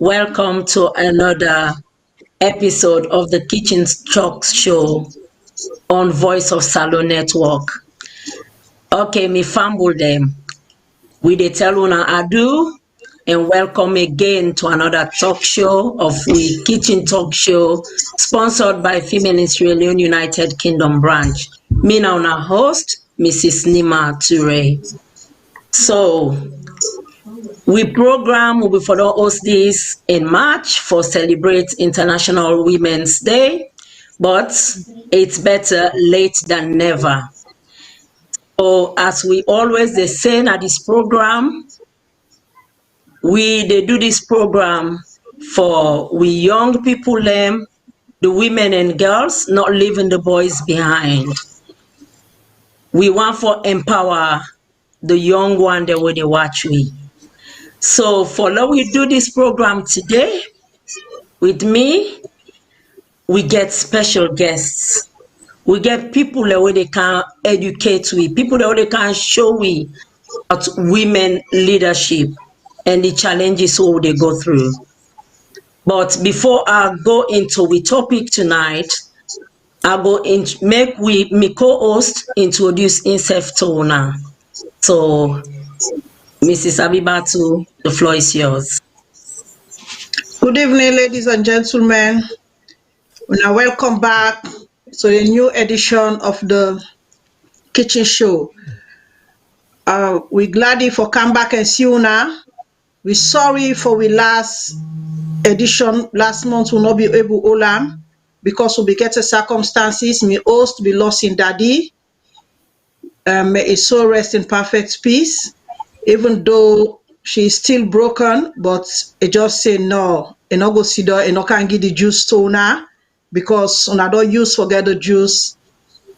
Welcome to another episode of the Kitchen Talkshow on Voice of SALONE Network. Okay, me fumble them. We dey tell una ado and welcome again to another talk show of we Kitchen Talk Show sponsored by Feminist Union United Kingdom branch. Me now una host, Mrs. Nima Ture. So, we program will be for the host this in March for celebrate International Women's Day, but it's better late than never. So as we always they say at this program, they do this program for we young people, the women and girls, not leaving the boys behind. We want for empower the young one that way they watch we. So for now we do this program today with me, we get special guests. We get people that way they can educate we, people that way they can show we about women leadership and the challenges what they go through. But before I go into the topic tonight, I go make me co-host introduce himself to una. So Mrs. Abibatu, the floor is yours. Good evening, ladies and gentlemen. Now, welcome back to the new edition of the Kitchen Show. We're glad for come back and see you now. We're sorry for we last edition last month will not be able to hold because we be getting circumstances. My host be lost in daddy. May his soul rest in perfect peace. Even though she is still broken, but it just say no, and not go see her, and not can give the juice to her because I don't use forget the juice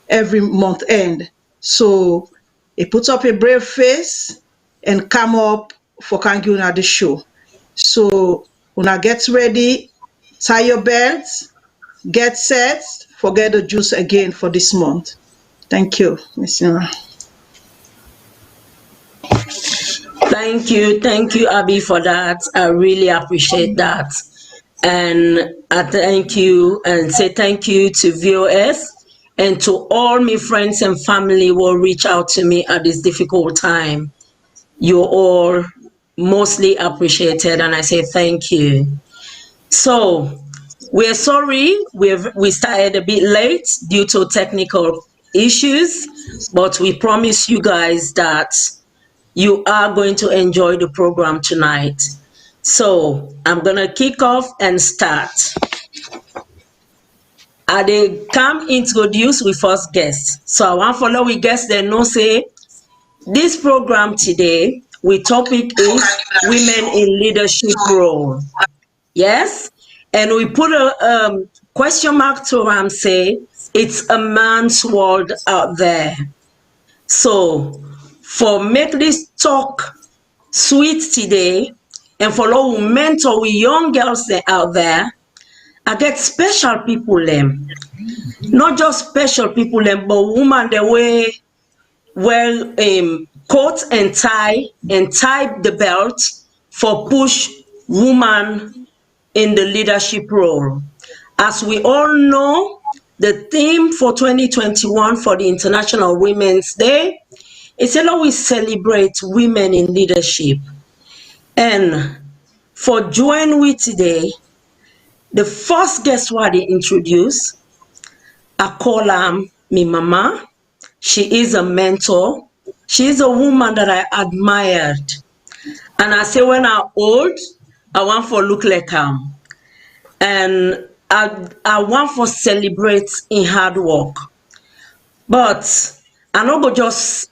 every month end. So he puts up a brave face and come up for can give the show. So una get ready, tie your belts, get set, forget the juice again for this month. Thank you, Miss Nora. Thank you, Abby, for that. I really appreciate that. And I thank you and say thank you to VOS and to all my friends and family who will reach out to me at this difficult time. You're all mostly appreciated and I say thank you. So we're sorry we started a bit late due to technical issues, but we promise you guys that you are going to enjoy the program tonight. So I'm gonna kick off and start. They come introduce with first guest. So I want follow with guests that know say this program today, we topic is women in leadership role. Yes, and we put a question mark to say it's a man's world out there. So for make this talk sweet today and for all who mentor with young girls out there, I get special people them. Not just special people them, but women the way well coat and tie the belt for push woman in the leadership role. As we all know, the theme for 2021 for the International Women's Day is we celebrate women in leadership. And for join we today, the first guest what they introduce, I call me mama. She is a mentor. She is a woman that I admired. And I say when I'm old, I want for look like and I want for celebrate in hard work. But I not go just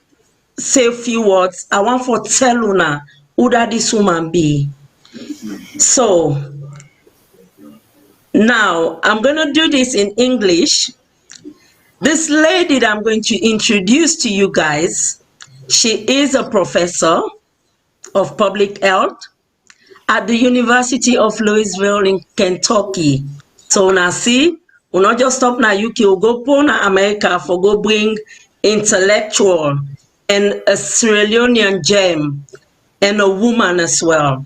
say a few words. I want for tell una who that this woman be. So now I'm gonna do this in English. This lady that I'm going to introduce to you guys, she is a professor of public health at the University of Louisville in Kentucky. So now see, we'll not just stop now UK, we'll go to America for go bring intellectual and a Sierra Leonean gem and a woman as well.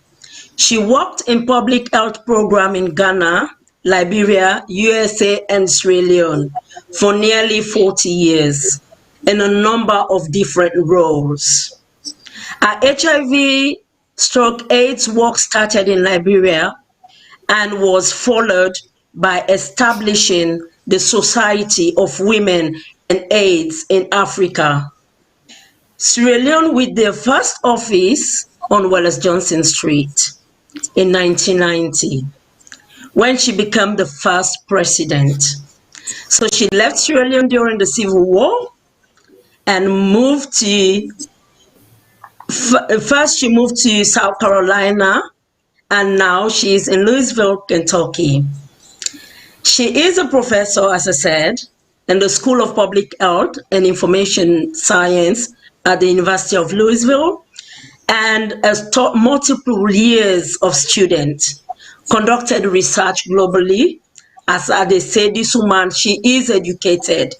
She worked in public health program in Ghana, Liberia, USA, and Sierra Leone for nearly 40 years in a number of different roles. Her HIV/AIDS work started in Liberia and was followed by establishing the Society of Women and AIDS in Africa. Sierra Leone with their first office on Wallace Johnson Street in 1990 when she became the first president. So she left Sierra Leone during the Civil War and moved to, first she moved to South Carolina, and now she's in Louisville, Kentucky. She is a professor, as I said, in the School of Public Health and Information Science at the University of Louisville, and has taught multiple years of students, conducted research globally. As they say, this woman, she is educated.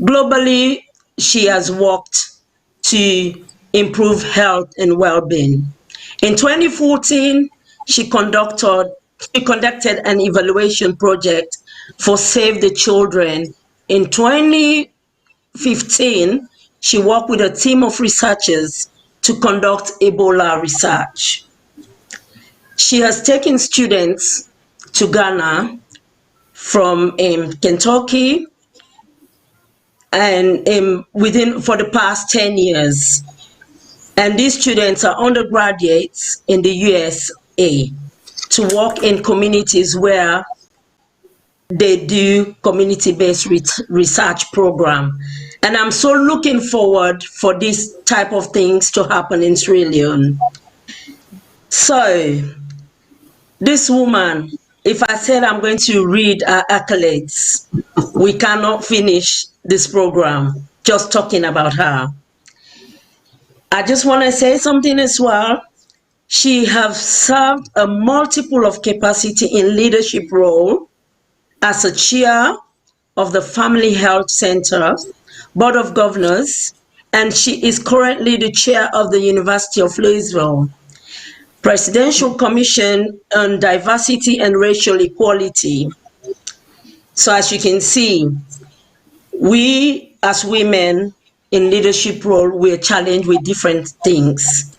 Globally, she has worked to improve health and well-being. In 2014, she conducted an evaluation project for Save the Children. In 2015, she worked with a team of researchers to conduct Ebola research. She has taken students to Ghana from Kentucky and for the past 10 years. And these students are undergraduates in the USA to work in communities where they do community-based research program. And I'm so looking forward for this type of things to happen in Sierra Leone. So this woman, if I said I'm going to read her accolades, we cannot finish this program just talking about her. I just want to say something as well. She has served a multiple of capacity in leadership role as a chair of the Family Health Center, Board of Governors, and she is currently the chair of the University of Louisville, Presidential Commission on Diversity and Racial Equality. So as you can see, we as women in leadership role, we're challenged with different things.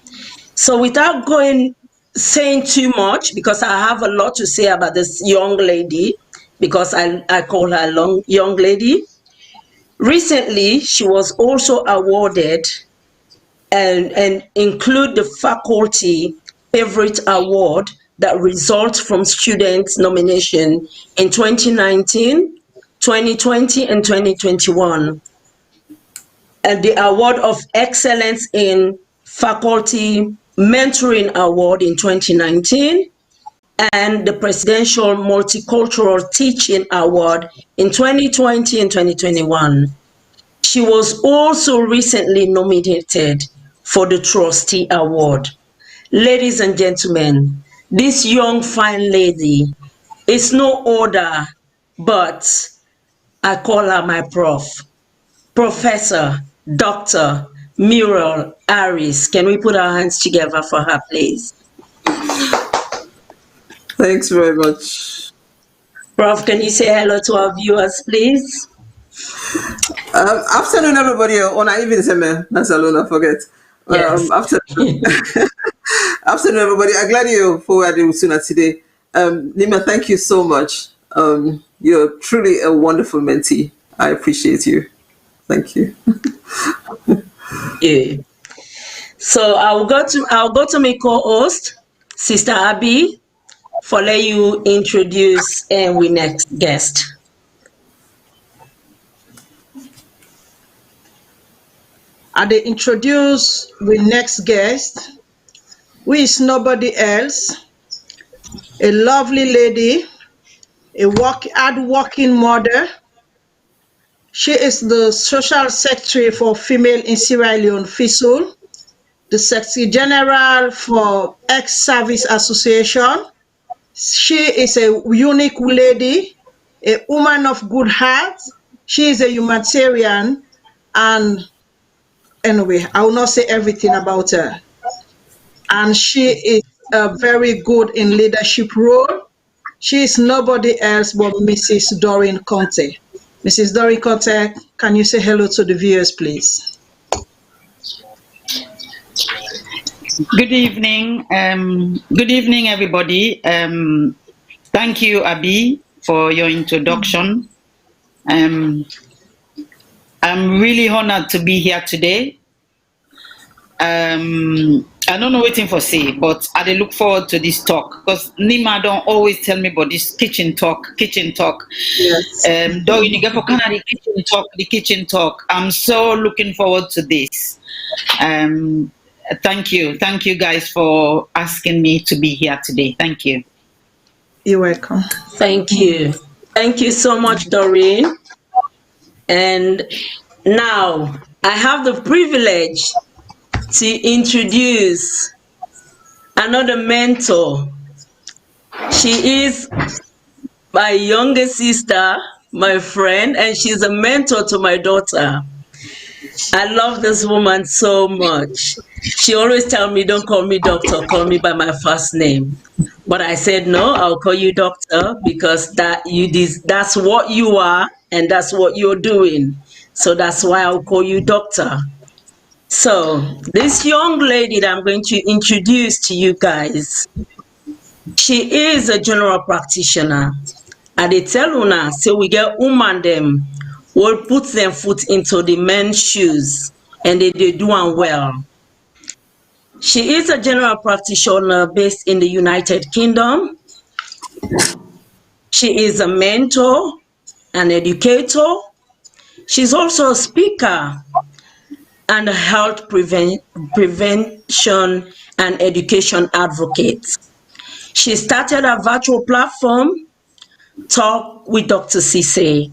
So without saying too much, because I have a lot to say about this young lady, because I call her a young lady. Recently, she was also awarded and include the faculty favorite award that results from students nomination in 2019, 2020, and 2021. And the award of excellence in faculty mentoring award in 2019, and the Presidential Multicultural Teaching Award in 2020 and 2021. She was also recently nominated for the Trustee Award. Ladies and gentlemen, this young fine lady is no other but I call her my prof, Professor Dr. Muriel Harris. Can we put our hands together for her, please? Thanks very much. Prof, can you say hello to our viewers, please? Afternoon, everybody. On even not SALONE, I forget. Yes. Afternoon, everybody. I'm glad you're forward with Suna today. Nima, thank you so much. You're truly a wonderful mentee. I appreciate you. Thank you. Yeah. So I'll go to my co-host, Sister Abby, for let you introduce and we next guest. I dey introduce the next guest, who is nobody else, a lovely lady, a hard-working mother. She is the Social Secretary for Female in Sierra Leone, FISUL, the Secretary General for Ex-Service Association. She is a unique lady, a woman of good heart. She is a humanitarian, and anyway, I will not say everything about her. And she is very good in leadership role. She is nobody else but Mrs. Doreen Conte. Mrs. Doreen Conte, can you say hello to the viewers, please? Good evening. Good evening, everybody. Thank you, Abby, for your introduction. I'm really honored to be here today. I don't know waiting for say, but I look forward to this talk because Nima don't always tell me about this kitchen talk. Yes. Though you get for Canada, the kitchen talk. I'm so looking forward to this. Thank you guys for asking me to be here today. Thank you. You're welcome. Thank you so much, Doreen. And now I have the privilege to introduce another mentor. She is my younger sister, my friend, and she's a mentor to my daughter. I love this woman so much. She always tells me, don't call me doctor, call me by my first name. But I said, no, I'll call you doctor because that's what you are and that's what you're doing. So that's why I'll call you doctor. So this young lady that I'm going to introduce to you guys, she is a general practitioner. And they tell Una, so we get woman them, will put them foot into the men's shoes and they do well. She is a general practitioner based in the United Kingdom. She is a mentor, an educator. She's also a speaker and a health prevention and education advocate. She started a virtual platform, Talk with Dr. Cisse.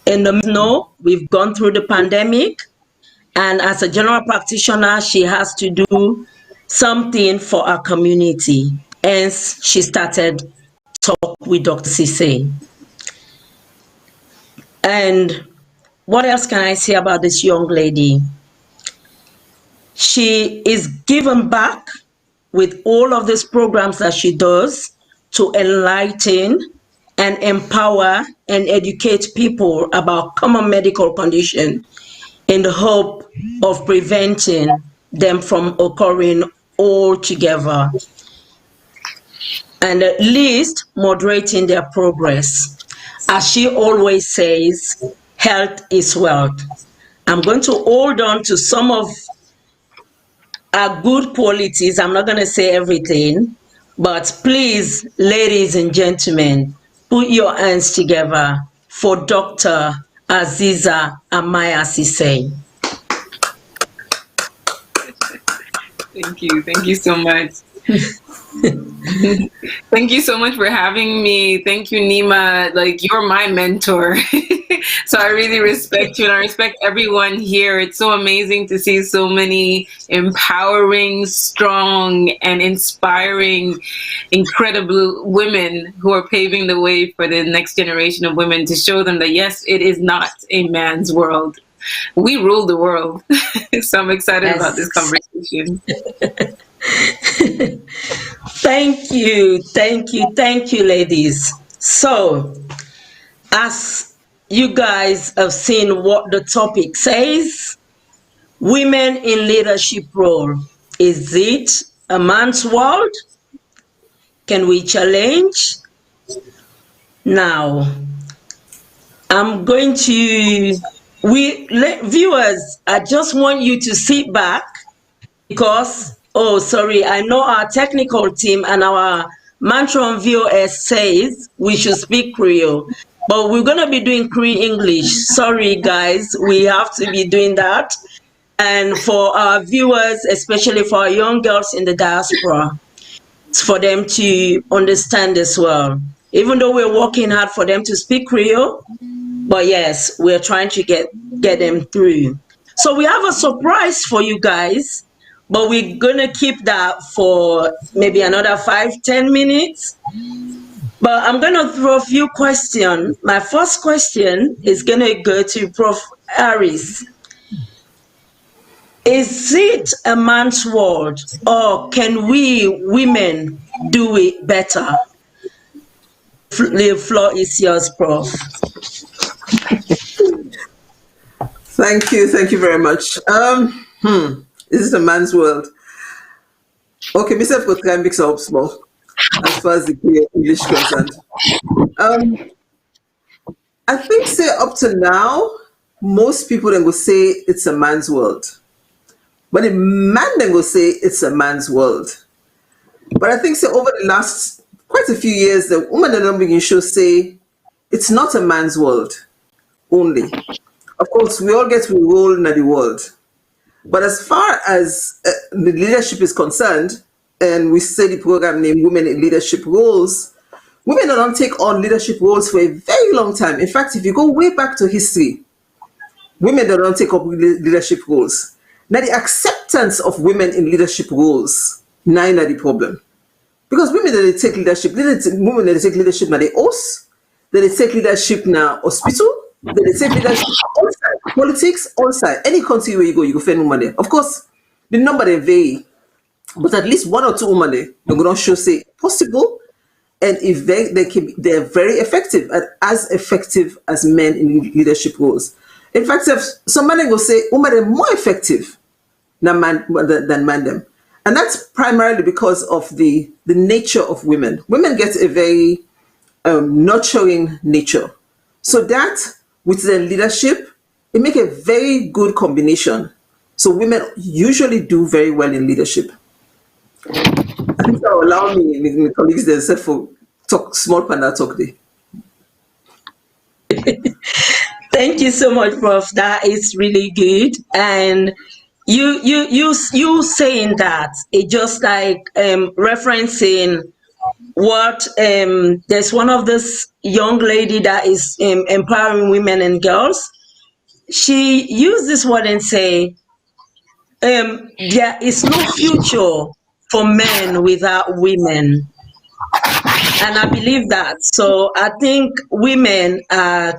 We've gone through the pandemic, and as a general practitioner, she has to do something for our community. Hence, she started Talk with Dr. Cisse. And what else can I say about this young lady? She is given back with all of these programs that she does to enlighten and empower and educate people about common medical conditions in the hope of preventing them from occurring altogether, and at least moderating their progress. As she always says, health is wealth. I'm going to hold on to some of her good qualities. I'm not going to say everything, but please, ladies and gentlemen, put your hands together for Dr. Aziza Amaya Cisse. Thank you so much. Thank you so much for having me. Thank you, Nima. Like, you're my mentor. So I really respect you and I respect everyone here. It's so amazing to see so many empowering, strong, and inspiring, incredible women who are paving the way for the next generation of women to show them that, yes, it is not a man's world. We rule the world. So I'm excited about this conversation. Thank you, ladies. So, as you guys have seen what the topic says, women in leadership role. Is it a man's world? Can we challenge? Now, I'm going to, viewers, I just want you to sit back because, oh, sorry, I know our technical team and our Mantron VOS says we should speak Creole, but we're going to be doing Cree English. Sorry, guys, we have to be doing that. And for our viewers, especially for our young girls in the diaspora, for them to understand as well. Even though we're working hard for them to speak Creole, but yes, we're trying to get them through. So we have a surprise for you guys, but we're gonna keep that for maybe another 5-10 minutes. But I'm gonna throw a few questions. My first question is gonna go to Prof. Harris. Is it a man's world, or can we women do it better? The floor is yours, Prof. Thank you very much. This is a man's world. Okay, myself could try and mix up small as far as the English concerned. I think say up to now, most people then will say it's a man's world. But the man then will say it's a man's world. But I think say over the last quite a few years, the woman then begin to say it's not a man's world only. Of course, we all get to role in the world. But as far as the leadership is concerned, and we say the program named Women in Leadership Roles, women don't take on leadership roles for a very long time. In fact, if you go way back to history, women don't take up leadership roles. Now, the acceptance of women in leadership roles, now is the problem. Because women that they take leadership, women that they take leadership now, they host, that they take leadership now, hospital, that they take leadership outside, politics, outside. Any country where you go find women there. Of course, the number they vary, but at least one or two women there, they're going to show say possible, and if they're very effective, and as effective as men in leadership roles. In fact, if somebody will say women are more effective than man them. And that's primarily because of the nature of women. Women get a very nurturing nature. So that, with their leadership, it makes a very good combination. So women usually do very well in leadership. I think that will allow me, my colleagues, they said for talk, small panda talk day. Thank you so much, Prof. That is really good. And you saying that, it just like referencing what there's one of this young lady that is empowering women and girls. She used this word and say there is no future for men without women, and I believe that. So I think women are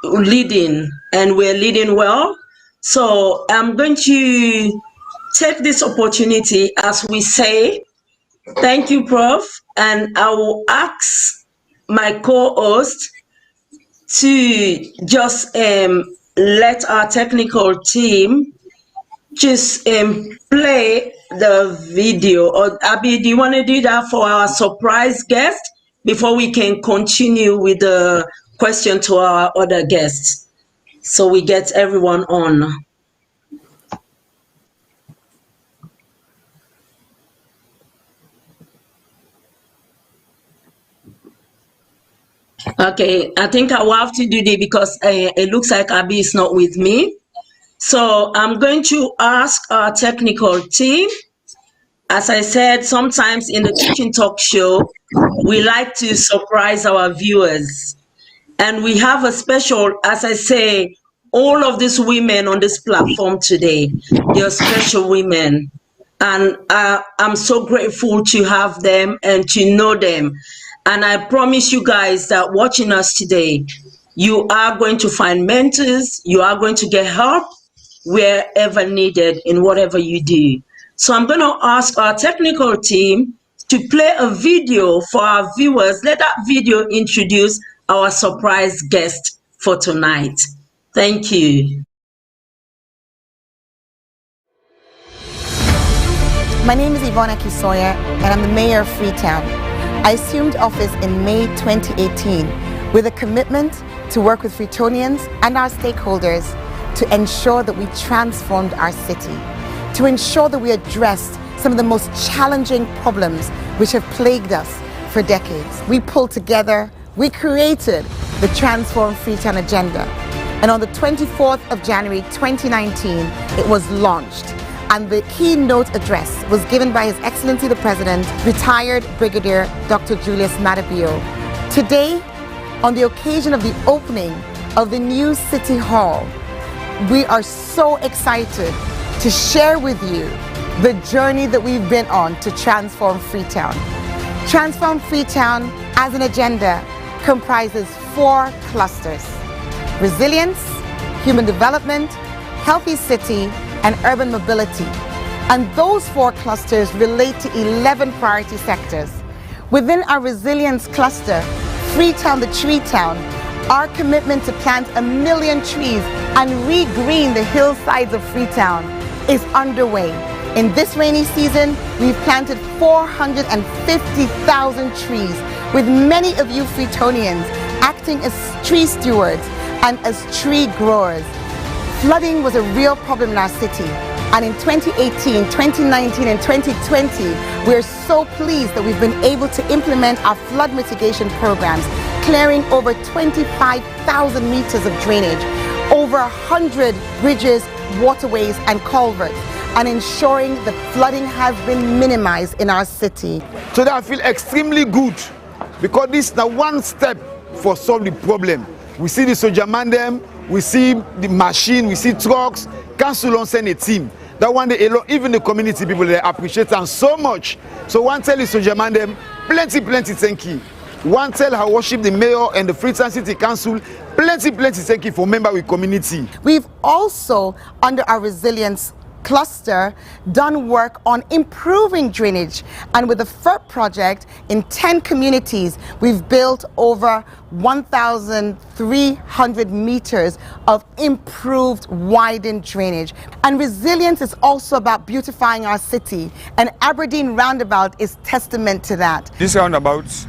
leading, and we're leading well. So I'm going to take this opportunity, as we say, thank you, Prof. And I will ask my co-host to just let our technical team just play the video. Or Abby, do you want to do that for our surprise guest before we can continue with the question to our other guests, so we get everyone on? Okay, I think I will have to do this because it looks like Abby is not with me. So I'm going to ask our technical team. As I said, sometimes in the Kitchen Talk Show, we like to surprise our viewers. And we have a special, as I say, all of these women on this platform today, they're special women. And I'm so grateful to have them and to know them. And I promise you guys that watching us today, you are going to find mentors, you are going to get help wherever needed in whatever you do. So I'm going to ask our technical team to play a video for our viewers. Let that video introduce our surprise guest for tonight. Thank you. My name is Ivana Kisoya, and I'm the mayor of Freetown. I assumed office in May 2018 with a commitment to work with Freetonians and our stakeholders to ensure that we transformed our city, to ensure that we addressed some of the most challenging problems which have plagued us for decades. We pulled together, we created the Transform Freetown Agenda. And on the 24th of January 2019, it was launched. And the keynote address was given by His Excellency the President, retired Brigadier Dr. Julius Matabio. Today, on the occasion of the opening of the new City Hall, we are so excited to share with you the journey that we've been on to transform Freetown. Transform Freetown as an agenda comprises 4 clusters: resilience, human development, healthy city, and urban mobility. And those 4 clusters relate to 11 priority sectors. Within our resilience cluster, Freetown the Tree Town, our commitment to plant 1 million trees and regreen the hillsides of Freetown is underway. In this rainy season, we've planted 450,000 trees, with many of you Freetonians acting as tree stewards and as tree growers. Flooding was a real problem in our city, and in 2018, 2019 and 2020, we're so pleased that we've been able to implement our flood mitigation programs, clearing over 25,000 meters of drainage, over 100 bridges, waterways and culverts, and ensuring that flooding has been minimized in our city. So that I feel extremely good, because this is the one step for solve the problem. We see the soldier man them, we see the machine, we see trucks. Council on send a team. That one day alone, even the community people, they appreciate them so much. So one tell the soldier man them, plenty thank you. One tell how worship the mayor and the Freetown City Council, plenty thank you for member with community. We've also, under our resilience cluster, done work on improving drainage, and with the FERP project in 10 communities, we've built over 1,300 meters of improved widened drainage. And resilience is also about beautifying our city, and Aberdeen Roundabout is testament to that. These roundabouts,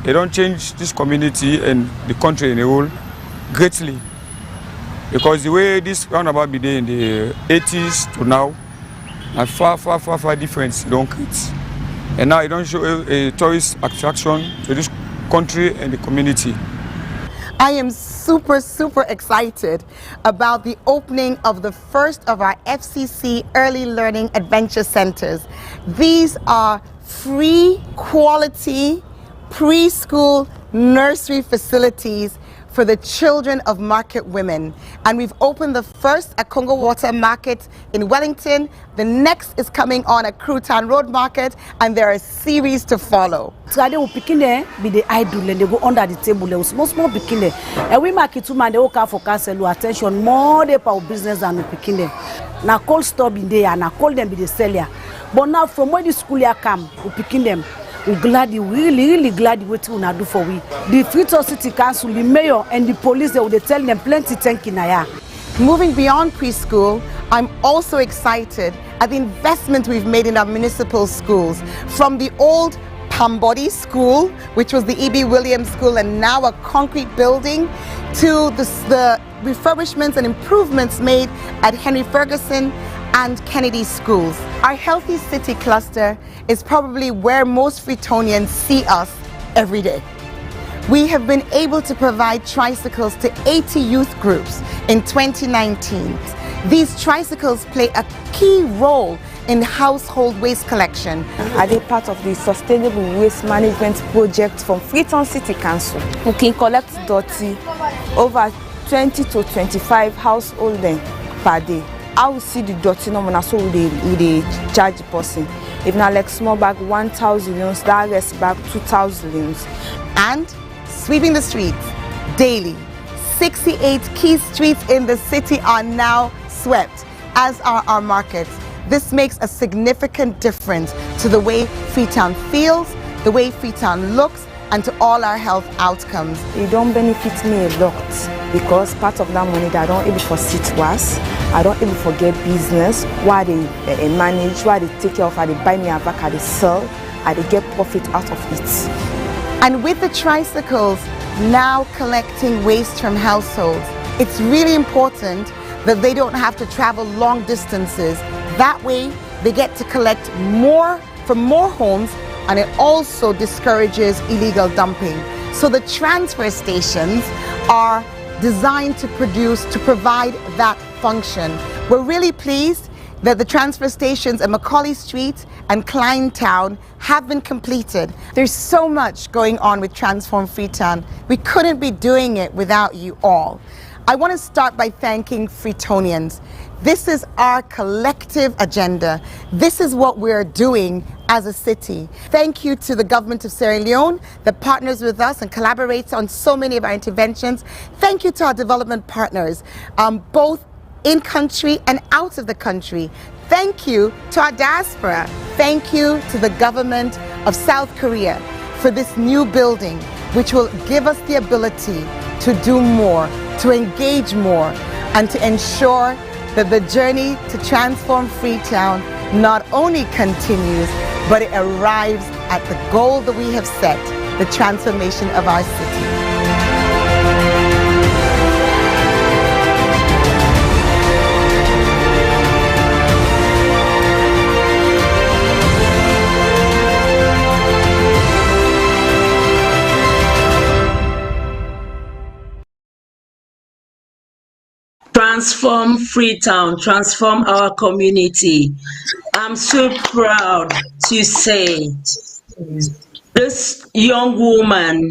they don't change this community and the country in the whole greatly. Because the way this roundabout be there in the 80s to now, and far difference don't create. And now it don't show a tourist attraction to this country and the community. I am super excited about the opening of the first of our FCC Early Learning Adventure Centers. These are free, quality, preschool, nursery facilities for the children of market women. And we've opened the first at Congo Water Market in Wellington. The next is coming on at Crewtown Road Market, and there are a series to follow. So they will pikin there, be the idle and they go under the table. They will small pikin there. And we market to man, they will for cancel attention more they for business than pikin there. Now call stop in there and I call them be the seller. But now from where the school year come, we picking them. We're glad, really glad what we do for we. The Freetown City Council, the mayor and the police, they will tell them plenty thank you now. Moving beyond preschool, I'm also excited at the investment we've made in our municipal schools. From the old Pambody School, which was the E.B. Williams School and now a concrete building, to the refurbishments and improvements made at Henry Ferguson and Kennedy schools. Our Healthy City cluster is probably where most Freetonians see us every day. We have been able to provide tricycles to 80 youth groups in 2019. These tricycles play a key role in household waste collection. I did part of the Sustainable Waste Management Project from Freetown City Council. We can collect dirty over 20 to 25 households per day. I will see the dirty number, so we charge the person. If not like small bag 1,000 units, that rest bag 2,000 units. And sweeping the streets daily. 68 key streets in the city are now swept, as are our markets. This makes a significant difference to the way Freetown feels, the way Freetown looks, and to all our health outcomes. It don't benefit me a lot, because part of that money that I don't able for sit was, I don't able for get business, why they manage, why they take care of, how they buy me a back, how they sell, how they get profit out of it. And with the tricycles now collecting waste from households, it's really important that they don't have to travel long distances. That way, they get to collect more from more homes, and it also discourages illegal dumping. So the transfer stations are designed to provide that function. We're really pleased that the transfer stations at Macaulay Street and Kleintown have been completed. There's so much going on with Transform Freetown. We couldn't be doing it without you all. I want to start by thanking Freetonians. This is our collective agenda. This is what we're doing as a city. Thank you to the government of Sierra Leone that partners with us and collaborates on so many of our interventions. Thank you to our development partners, both in country and out of the country. Thank you to our diaspora. Thank you to the government of South Korea for this new building, which will give us the ability to do more, to engage more, and to ensure that the journey to transform Freetown not only continues, but it arrives at the goal that we have set, the transformation of our city. Transform Freetown, transform our community. I'm so proud to say this young woman,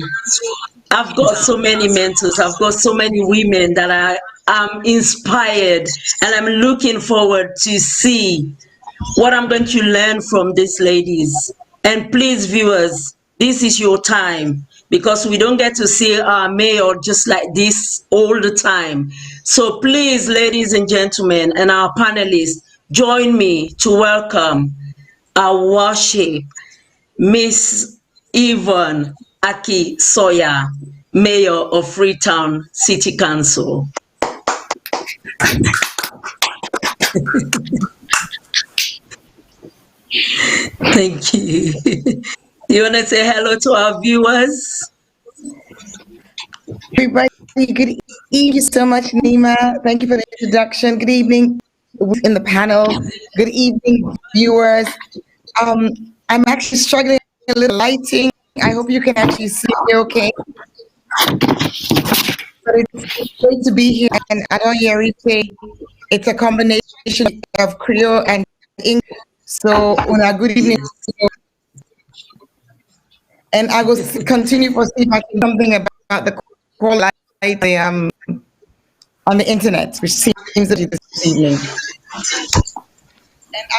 I've got so many mentors, I've got so many women that I'm inspired, and I'm looking forward to see what I'm going to learn from these ladies. And please, viewers, this is your time, because we don't get to see our mayor just like this all the time. So please, ladies and gentlemen, and our panelists, join me to welcome our worship, Miss Yvonne Aki Sawyer, Mayor of Freetown City Council. Thank you. You want to say hello to our viewers? Everybody, good evening so much, Nima. Thank you for the introduction. Good evening in the panel. Good evening, viewers. I'm actually struggling with a little lighting. I hope you can actually see me okay. But it's great to be here, and I don't hear replay. It's a combination of Creole and English. So, good evening. And I will continue for see if I can something about the call on the internet, which seems to be this evening.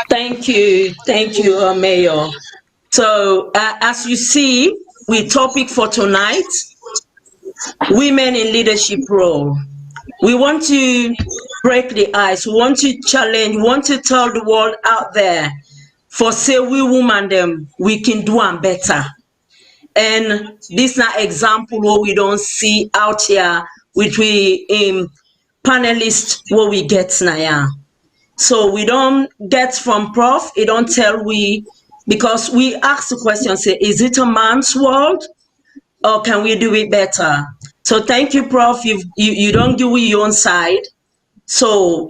Thank you, Mayor. So, as you see, we topic for tonight, women in leadership role. We want to break the ice. We want to challenge. We want to tell the world out there, for say we women them, we can do them better. And this is an example what we don't see out here, which we panelists what we get now. So we don't get from Prof, it don't tell we, because we ask the question, say, is it a man's world or can we do it better? So thank you, Prof, you don't give your own side. So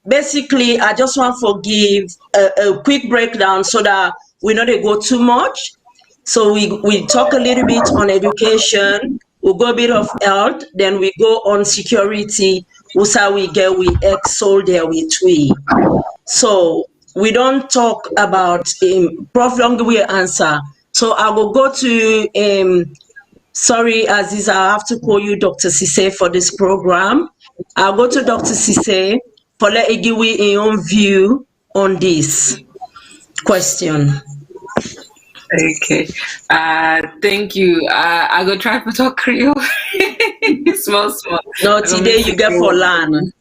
basically, I just want to give a quick breakdown so that we not go too much. So we talk a little bit on education, we'll go a bit of health, then we go on security, who's how we get we ex-soul there with we. So we don't talk about Prof Long we answer. So I will go to sorry Aziza, I have to call you Dr. Sise for this program. I'll go to Dr. Sise for let you give me your own view on this question. Okay. Thank you. I go try to talk Creole. small. No, today you get for learn.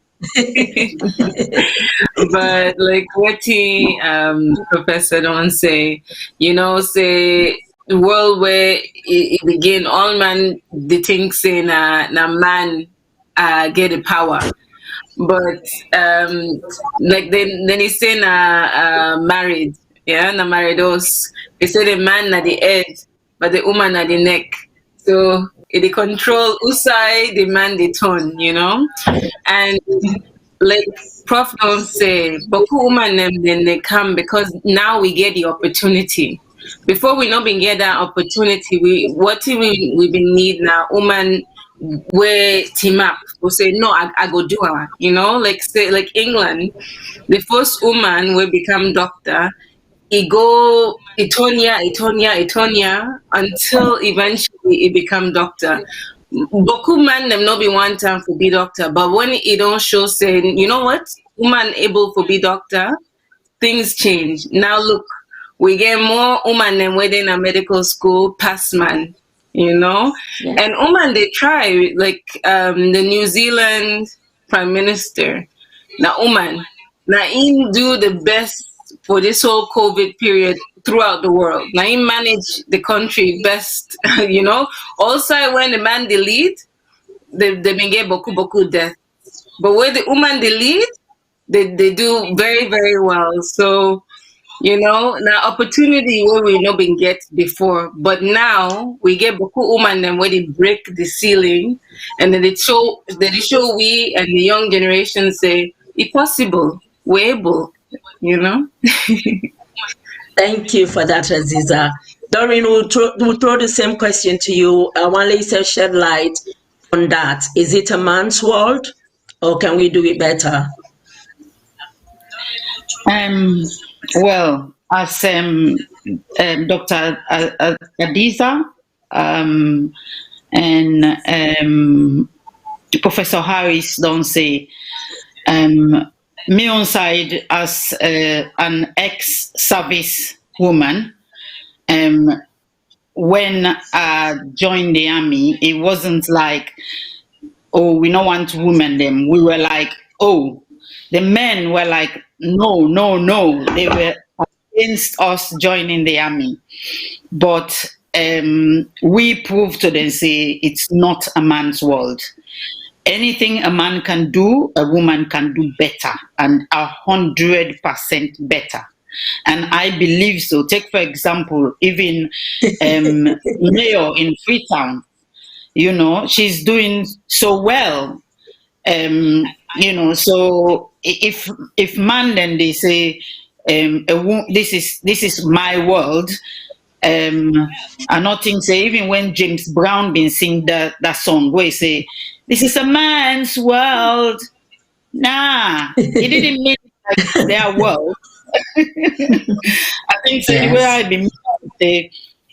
But like what he Professor don't say, say the world where it begin, all man the things say na man get the power. But like then he say married. Yeah, na maridos. They say the man at the head, but the woman at the neck. So it control whose side the man they turn, And like Prof don't say, but woman them then they come because now we get the opportunity. Before we not been get that opportunity, we been need now woman where team up. We say no, I go do her. Like say like England, the first woman will become doctor. He go Etonia until eventually he become doctor. Boku man them not be one time for be doctor, but when he don't show saying, you know what, woman able for be doctor, things change. Now look, we get more woman than within a medical school past man, Yeah. And woman they try like the New Zealand Prime Minister. Now, woman, now in do the best for this whole COVID period throughout the world. Now he manage the country best, you know. Also, when the man the lead, they been get boku death. But where the woman the lead, they do very, very well. So, you know, now opportunity where we not been get before, but now we get boku woman and where they break the ceiling, and then they show we and the young generation say it's possible, we're able, you know. Thank you for that, Aziza. Doreen, we'll throw the same question to you. I want Lisa shed light on that. Is it a man's world, or can we do it better? Well, as Dr. Adiza and Professor Harris don't say, me on side as an ex-service woman, when I joined the army, it wasn't like, oh, we don't want women them. We were like, oh, the men were like, no, no, no. They were against us joining the army. But we proved to them, say, it's not a man's world. Anything a man can do, a woman can do better, and 100% better. And I believe so. Take, for example, even Mayor in Freetown, you know, she's doing so well. You know, so if man, then they say, this is my world. I not think say, even when James Brown been sing that song where he say, this is a man's world. Nah, he didn't mean like their world. I think the way I been say,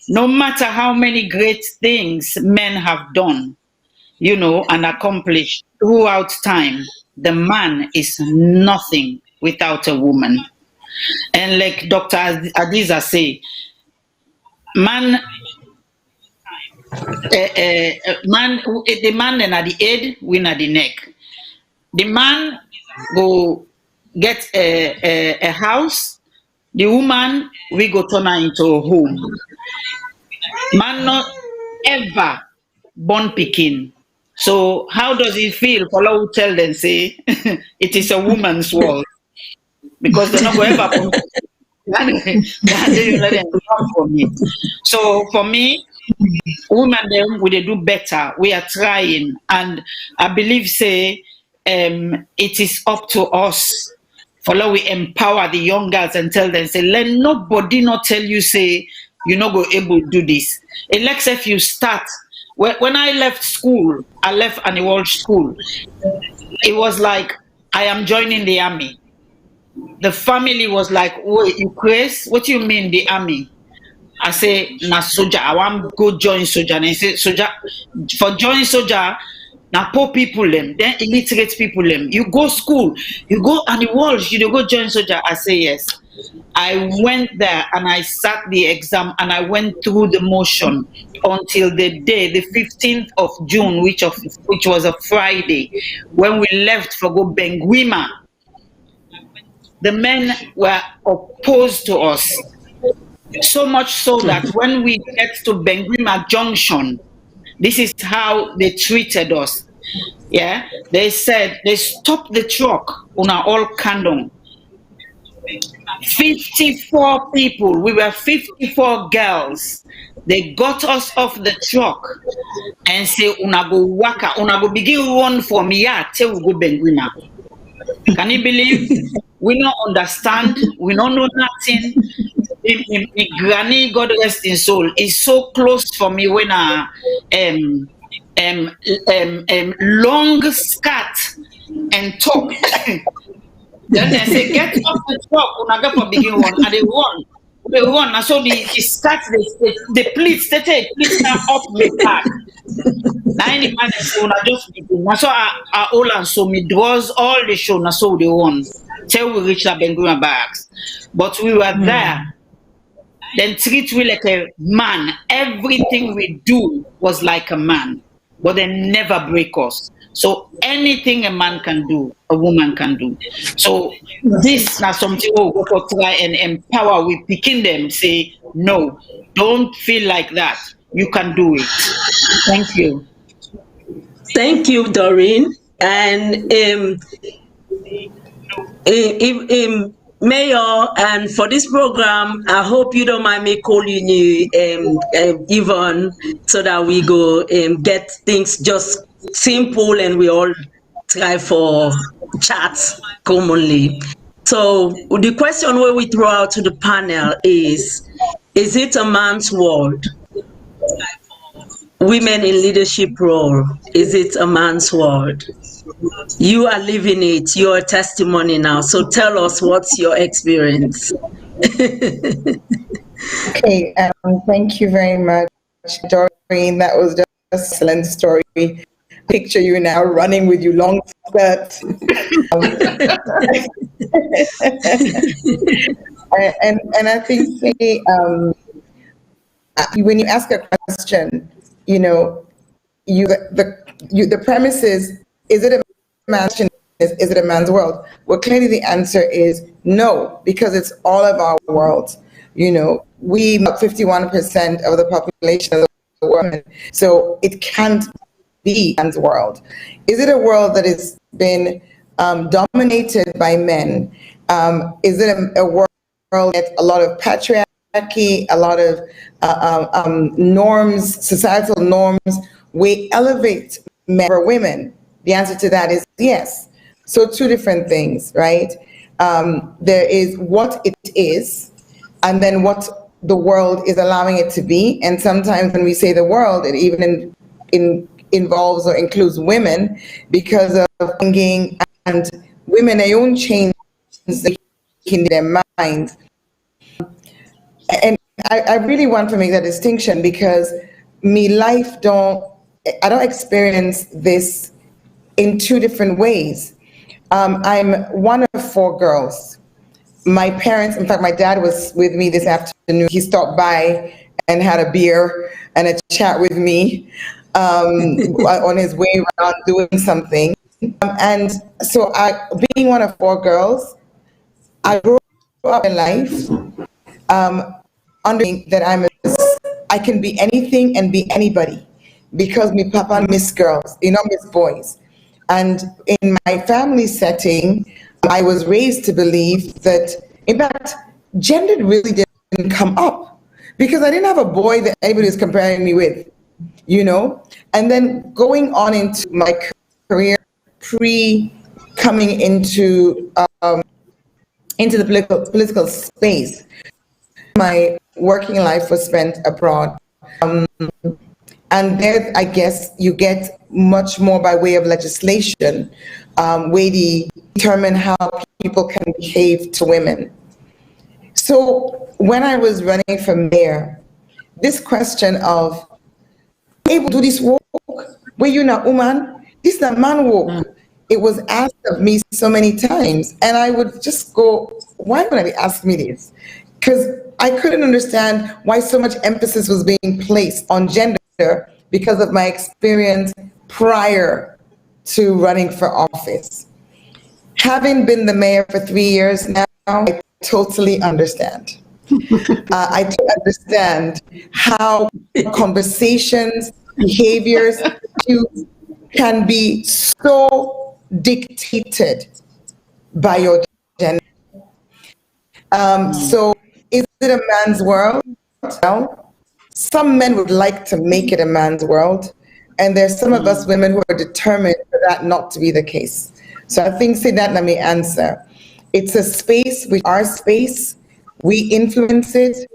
no matter how many great things men have done, you know, and accomplished throughout time, the man is nothing without a woman. And like Dr. Adiza say, the man then at the head, we at the neck. The man go get a house, the woman we go turn her into a home. Man not ever born picking. So how does it feel for Allah tell them say it is a woman's world? Because they're not going to ever let them come for me. So for me, women them we they do better. We are trying, and I believe say it is up to us. For now, we empower the young girls and tell them say, let nobody not tell you say you're not going able to do this. Unless if you start. When I left school, I left an world school. It was like I am joining the army. The family was like, "Wait, you crazy? What do you mean the army?" I say, "Na soldier. I want go join soldier." And I say, "Soldier, for join soldier, na poor people them, then illiterate people them. You go school, you go on the walls, you go join soldier." I say yes. I went there and I sat the exam and I went through the motion until the day, the 15th of June, which was a Friday, when we left for go Benguima. The men were opposed to us. So much so that when we get to Benguima Junction, this is how they treated us. Yeah, they said they stopped the truck on our all candle. 54 people, we were 54 girls. They got us off the truck and say, "Una go waka, una go begin run from here till we go Benguima." Can you believe? We don't understand. We don't know nothing. My granny, God rest in soul, is so close for me when long skirt and top. Then they say, "Get off the truck, una get for begin one," and they run. They run, and so the skirt, the pleats, they take pleats now up my back. Now any man say, "Una just begin." Now so I all and so me draws all the show. Now so they run till we reach the Benguima barracks, but we were there. Then treat we like a man. Everything we do was like a man, but they never break us. So anything a man can do, a woman can do. So this now something we go for try and empower with picking them, say, no, don't feel like that. You can do it. Thank you. Thank you, Doreen. And Mayor, and for this program, I hope you don't mind me calling you Yvonne, so that we go get things just simple and we all try for chats commonly. So the question where we throw out to the panel is it a man's world? Women in leadership role, is it a man's world? You are living it, your testimony now. So tell us, what's your experience? Okay, thank you very much, Doreen. That was just an excellent story. Picture you now running with your long skirt. And I think when you ask a question, you know, the premise is it a man's is it a man's world? Well, clearly the answer is no, because it's all of our worlds. You know, we about 51% of the population of the world, so it can't be a man's world. Is it a world that has been dominated by men? Is it a world with a lot of patriarchy, a lot of norms, societal norms? We elevate men over women. The answer to that is yes. So two different things, right? There is what it is, and then what the world is allowing it to be. And sometimes when we say the world, it even involves or includes women, because of thinking, and women their own change in their minds. And I really want to make that distinction, because I don't experience this in two different ways. I'm one of four girls. My parents, in fact, my dad was with me this afternoon. He stopped by and had a beer and a chat with me on his way around doing something. And so being one of four girls, I grew up in life understanding that I can be anything and be anybody, because my papa miss girls, miss boys. And in my family setting, I was raised to believe that, in fact, gender really didn't come up, because I didn't have a boy that anybody was comparing me with, And then going on into my career, coming into the political space, my working life was spent abroad. And there, I guess, you get much more by way of legislation, where they determine how people can behave to women. So when I was running for mayor, this question of, able to do this work, where you not woman, this not man work. It was asked of me so many times, and I would just go, why would I be asking me this? Because I couldn't understand why so much emphasis was being placed on gender, because of my experience prior to running for office. Having been the mayor for 3 years now, I totally understand. I understand how conversations, behaviors can be so dictated by your gender. So is it a man's world? Well, some men would like to make it a man's world, and there's some of us women who are determined for that not to be the case. So I think, say that, let me answer. It's a space, our space, we influence it.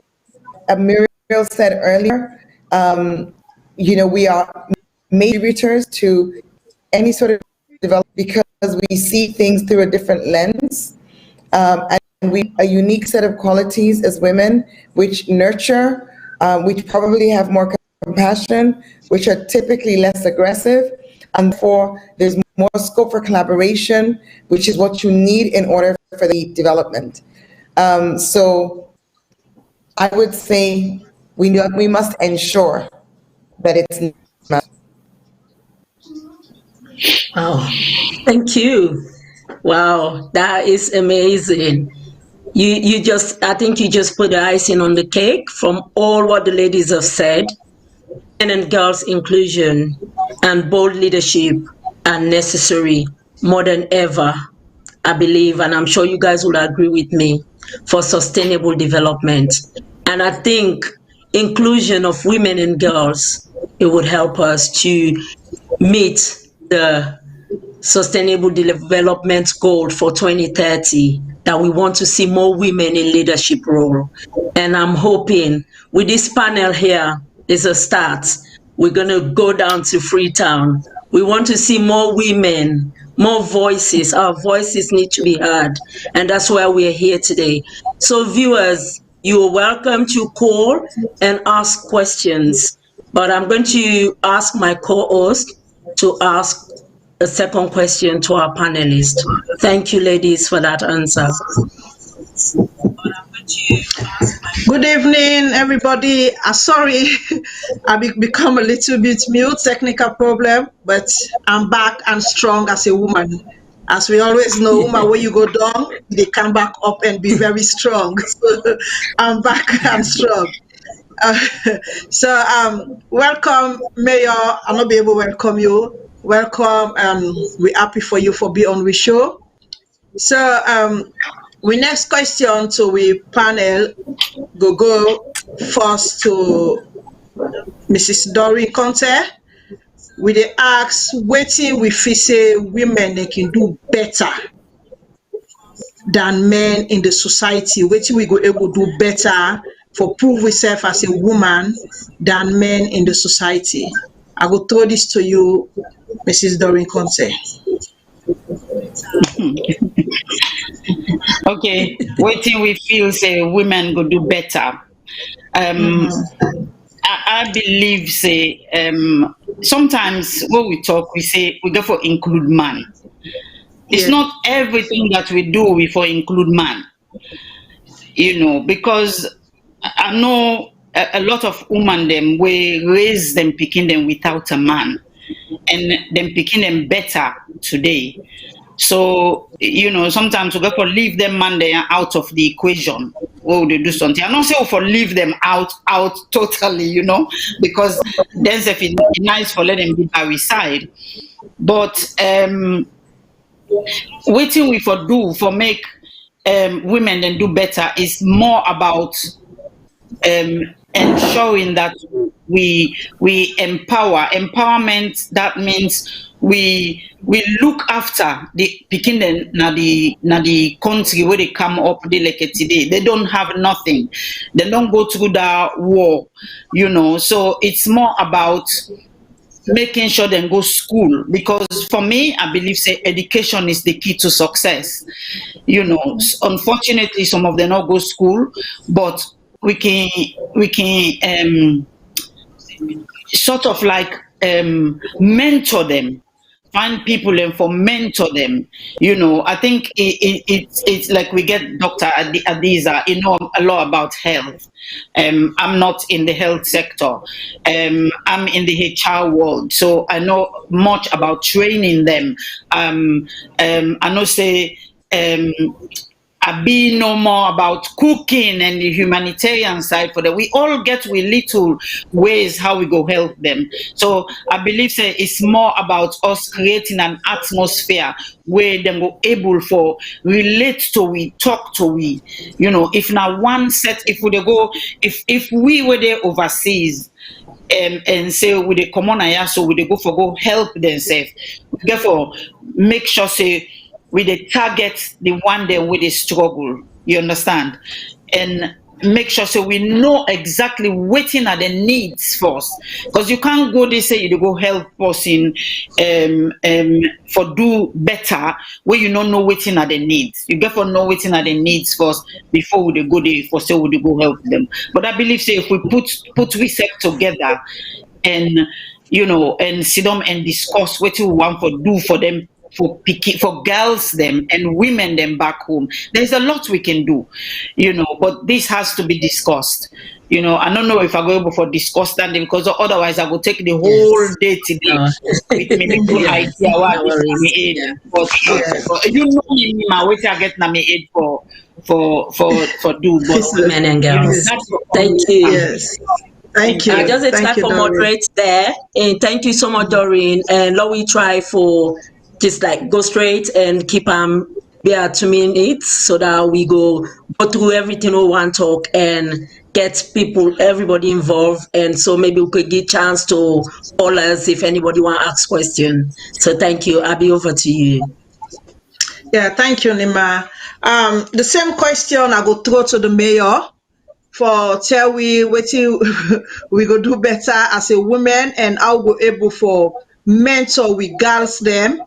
Muriel said earlier, we are contributors to any sort of development, because we see things through a different lens. And we a unique set of qualities as women, which nurture, which probably have more compassion, which are typically less aggressive, and therefore there's more scope for collaboration, which is what you need in order for the development. So I would say we must ensure that it's not. Wow. Thank you. Wow, that is amazing. You just, I think you just put the icing on the cake from all what the ladies have said. Men and girls inclusion and bold leadership are necessary more than ever, I believe, and I'm sure you guys will agree with me, for sustainable development. And I think inclusion of women and girls, it would help us to meet the Sustainable Development Goal for 2030, that we want to see more women in leadership role. And I'm hoping with this panel here is a start. We're going to go down to Freetown. We want to see more women, more voices. Our voices need to be heard. And that's why we're here today. So viewers, you're welcome to call and ask questions. But I'm going to ask my co-host to ask a second question to our panelists. Thank you, ladies, for that answer. Good evening, everybody. Sorry, I become a little bit mute, technical problem, but I'm back and strong as a woman. As we always know, woman, when you go down, they come back up and be very strong. So I'm back and strong. Welcome, Mayor. I'll not be able to welcome you. Welcome. We're happy for you for being on the show. So we next question to we panel go first to Mrs. Doreen Conte. We dey ask wetin we feel say women they can do better than men in the society. Wetin we go able do better for prove ourselves as a woman than men in the society. I will throw this to you, Mrs. Doreen Conte. Okay, waiting we feel say women go do better. I believe say sometimes when we talk we say we go for include man. It's not everything that we do we for include man. You know, because I know a lot of women them we raise them picking them without a man, and them picking them better today. So, you know, sometimes we go for leave them man they are out of the equation. Or they do something. I'm not saying for leave them out totally, you know, because then it's nice for let them be by our side. But waiting we for do for make women then do better is more about ensuring that we empower. Empowerment, that means we look after the picking na the country where they come up they like it today. They don't have nothing. They don't go through the war, you know. So it's more about making sure they go school, because for me I believe say education is the key to success. You know, unfortunately some of them not go school, but we can sort of like mentor them, find people and for mentor them. You know, I think it's like we get Dr. Adiza, you know a lot about health. I'm not in the health sector. I'm in the HR world, so I know much about training them. I know say I be no more about cooking and the humanitarian side for that. We all get with little ways how we go help them. So I believe say it's more about us creating an atmosphere where them go able for relate to we, talk to we. You know, if now one set, if we go, if we were there overseas, and say with the common aya, so we go for go help themselves. Therefore, make sure say we the target the one day with the struggle. You understand? And make sure so we know exactly what are the needs first, because you can't go they say you go help person for do better where you don't know what are the needs. You get for know what are the needs first before we go there for say we go help them. But I believe say if we put research together and you know and sit down and discuss what we want for do for them for girls them and women them back home. There's a lot we can do, but this has to be discussed. I don't know if I go able for discuss that because otherwise I will take the whole day today with me little Yes. idea what No this na worries. me aid. Yeah. But me, ma, which I get na me aid for do, but Women and girls. that's what Thank always you. come. Yes. Thank you. Just a Thank time you, for Doreen. moderate there. And thank you so much, Doreen. And Lord, we try for just like go straight and keep there 2 minutes so that we go through everything we want to talk and get everybody involved. And so maybe we could get chance to call us if anybody want to ask question. So thank you. I'll be over to you. Yeah, thank you, Nima. The same question I go throw to the mayor for tell we wetin we go do better as a woman and how we go able for mentor we girls them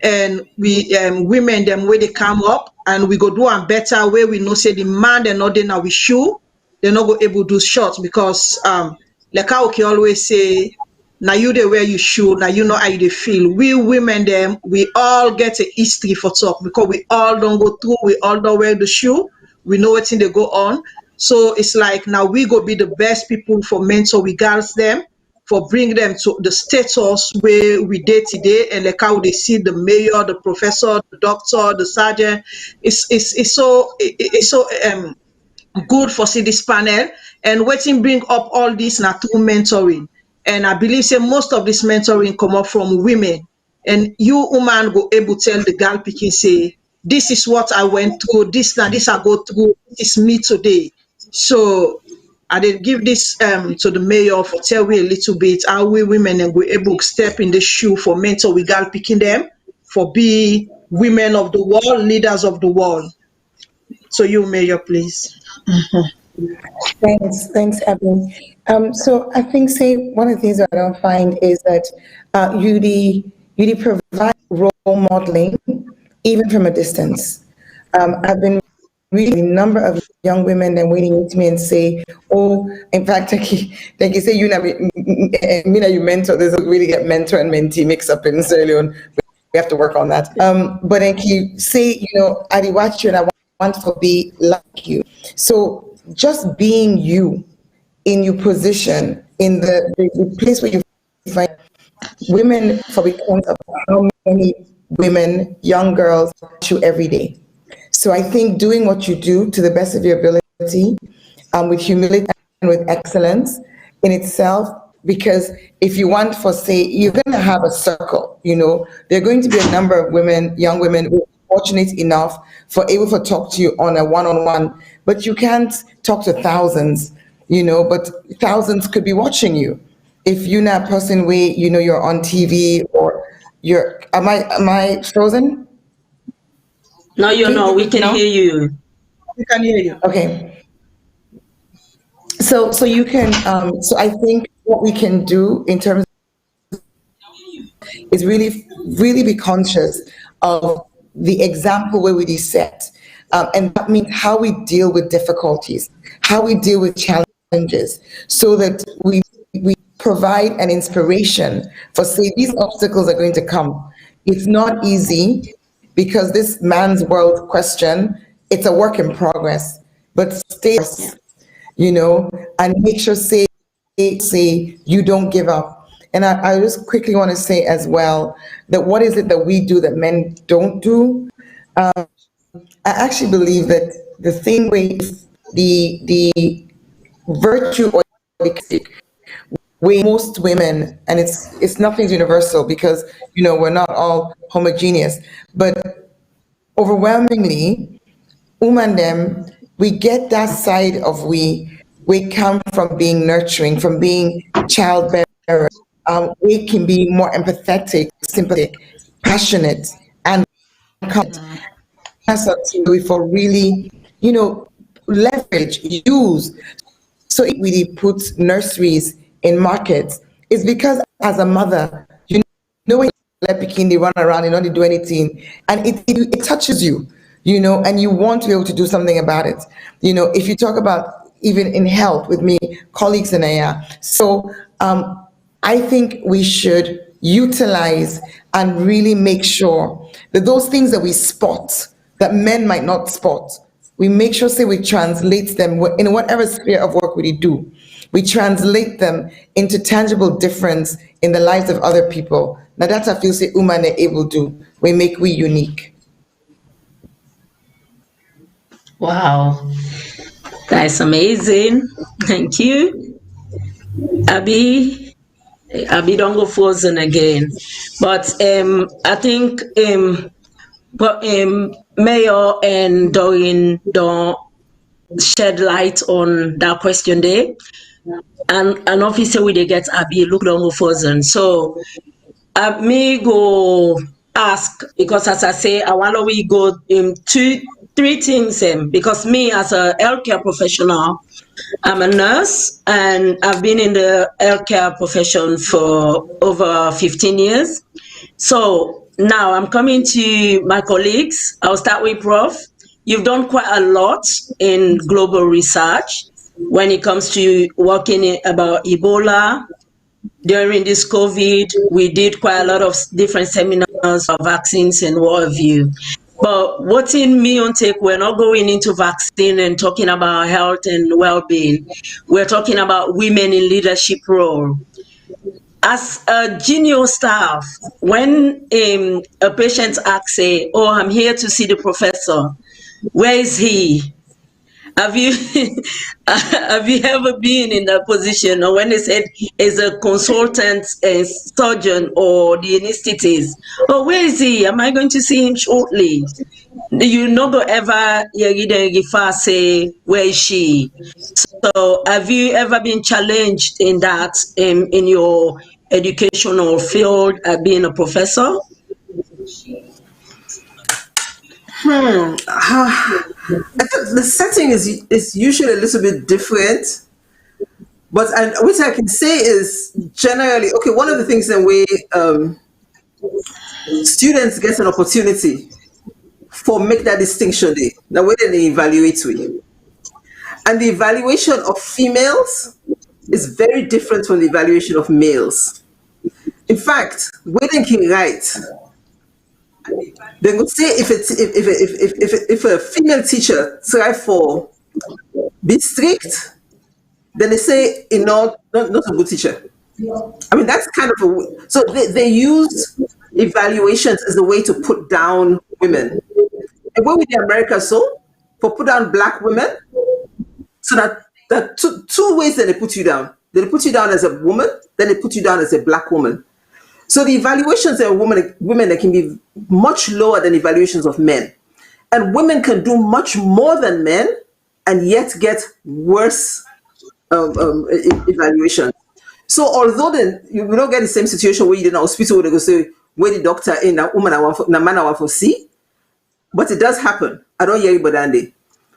and we women them where they come up and we go do am better where we know say the man they not dey now we shoe they not go able do short because like how we always say now you dey wear you shoe now you know how you dey feel. We women them we all get a history for talk because we all don't go through, we all don't wear the shoe, we know what thing they go on. So it's like now we go be the best people for mentor we girls them for bring them to the status where we did today and like how they see the mayor, the professor, the doctor, the sergeant. It's so good for see this panel and waiting bring up all this now through mentoring. And I believe say most of this mentoring come up from women. And you woman go able tell the girl picking say, this is what I went through, this now this I go through, this is me today. So I did give this to the mayor for tell we a little bit how we women and we able to step in the shoe for mentor we girl picking them for be women of the world, leaders of the world. So you mayor, please. Thanks, Abby. So I think, say, one of the things that I don't find is that you provide role modeling even from a distance. I've been reading a number of young women and waiting to me and say, oh, in fact, like you say, you mentor, there's a really get mentor and mentee mix up in Sierra Leone. We have to work on that. But like you say, I watch you and I want to be like you. So just being you in your position, in the place where you find women, for because of how many women, young girls, you every day. So I think doing what you do to the best of your ability, with humility and with excellence in itself, because if you want for, say, you're going to have a circle, there are going to be a number of women, young women, who are fortunate enough for able to talk to you on a one-on-one, but you can't talk to thousands, but thousands could be watching you. If you're not a person where, you're on TV or am I frozen? No, we can hear you. We can hear you. Okay. So you can, so I think what we can do in terms is really, really be conscious of the example where we set. And that means how we deal with difficulties, how we deal with challenges, so that we provide an inspiration for, say, these obstacles are going to come. It's not easy because this man's world question, it's a work in progress, but stay, and make sure, say you don't give up. And I just quickly want to say as well that what is it that we do that men don't do? I actually believe that the thing with the virtue or the way most women, and it's nothing's universal because we're not all homogeneous, but overwhelmingly, women them, we get that side of we come from being nurturing, from being childbearer. We can be more empathetic, sympathetic, passionate, and we for really, leverage, use. So if we put nurseries in markets, it's because as a mother, when you let bikini run around and not do anything, and it touches you, and you want to be able to do something about it. If you talk about even in health with me, colleagues in AI. So I think we should, utilize and really make sure that those things that we spot, that men might not spot, we make sure, say, we translate them in whatever sphere of work we do. We translate them into tangible difference in the lives of other people. Now that's what I feel say women are able to do. We make we unique. Wow, that's amazing. Thank you. Abby don't go frozen again. But I think Mayor and Doreen don't shed light on that question there. And an officer with they get Abby look don't go frozen. So me go ask, because as I say, I want to we go three things because me as a healthcare professional, I'm a nurse and I've been in the healthcare profession for over 15 years. So now I'm coming to my colleagues. I'll start with Prof. You've done quite a lot in global research when it comes to working about Ebola. During this COVID, we did quite a lot of different seminars for vaccines and what have you. But what's in me on take, we're not going into vaccine and talking about health and well-being. We're talking about women in leadership role. As a junior staff, when a patient asks, say, oh, I'm here to see the professor, where is he? Have you have you ever been in that position, or when they said as a consultant, a surgeon, or the anesthetist? Oh, where is he? Am I going to see him shortly? You never ever say, where is she? So have you ever been challenged in that in your educational field, being a professor? I think the setting is usually a little bit different, but which I can say is generally okay. One of the things that we students get an opportunity for make that distinction day. Now, where they evaluate we, and the evaluation of females is very different from the evaluation of males. In fact, where they can write. They would say if a female teacher try for be strict, then they say not a good teacher. I mean that's kind of so they use evaluations as a way to put down women. And when we in America, so for put down black women, so that two ways that they put you down. They put you down as a woman, then they put you down as a black woman. So the evaluations of women that can be much lower than evaluations of men. And women can do much more than men and yet get worse evaluation. So although then you don't get the same situation where you in a hospital where they go say, where the doctor in a woman, a man I want to see, but it does happen. I don't hear you, but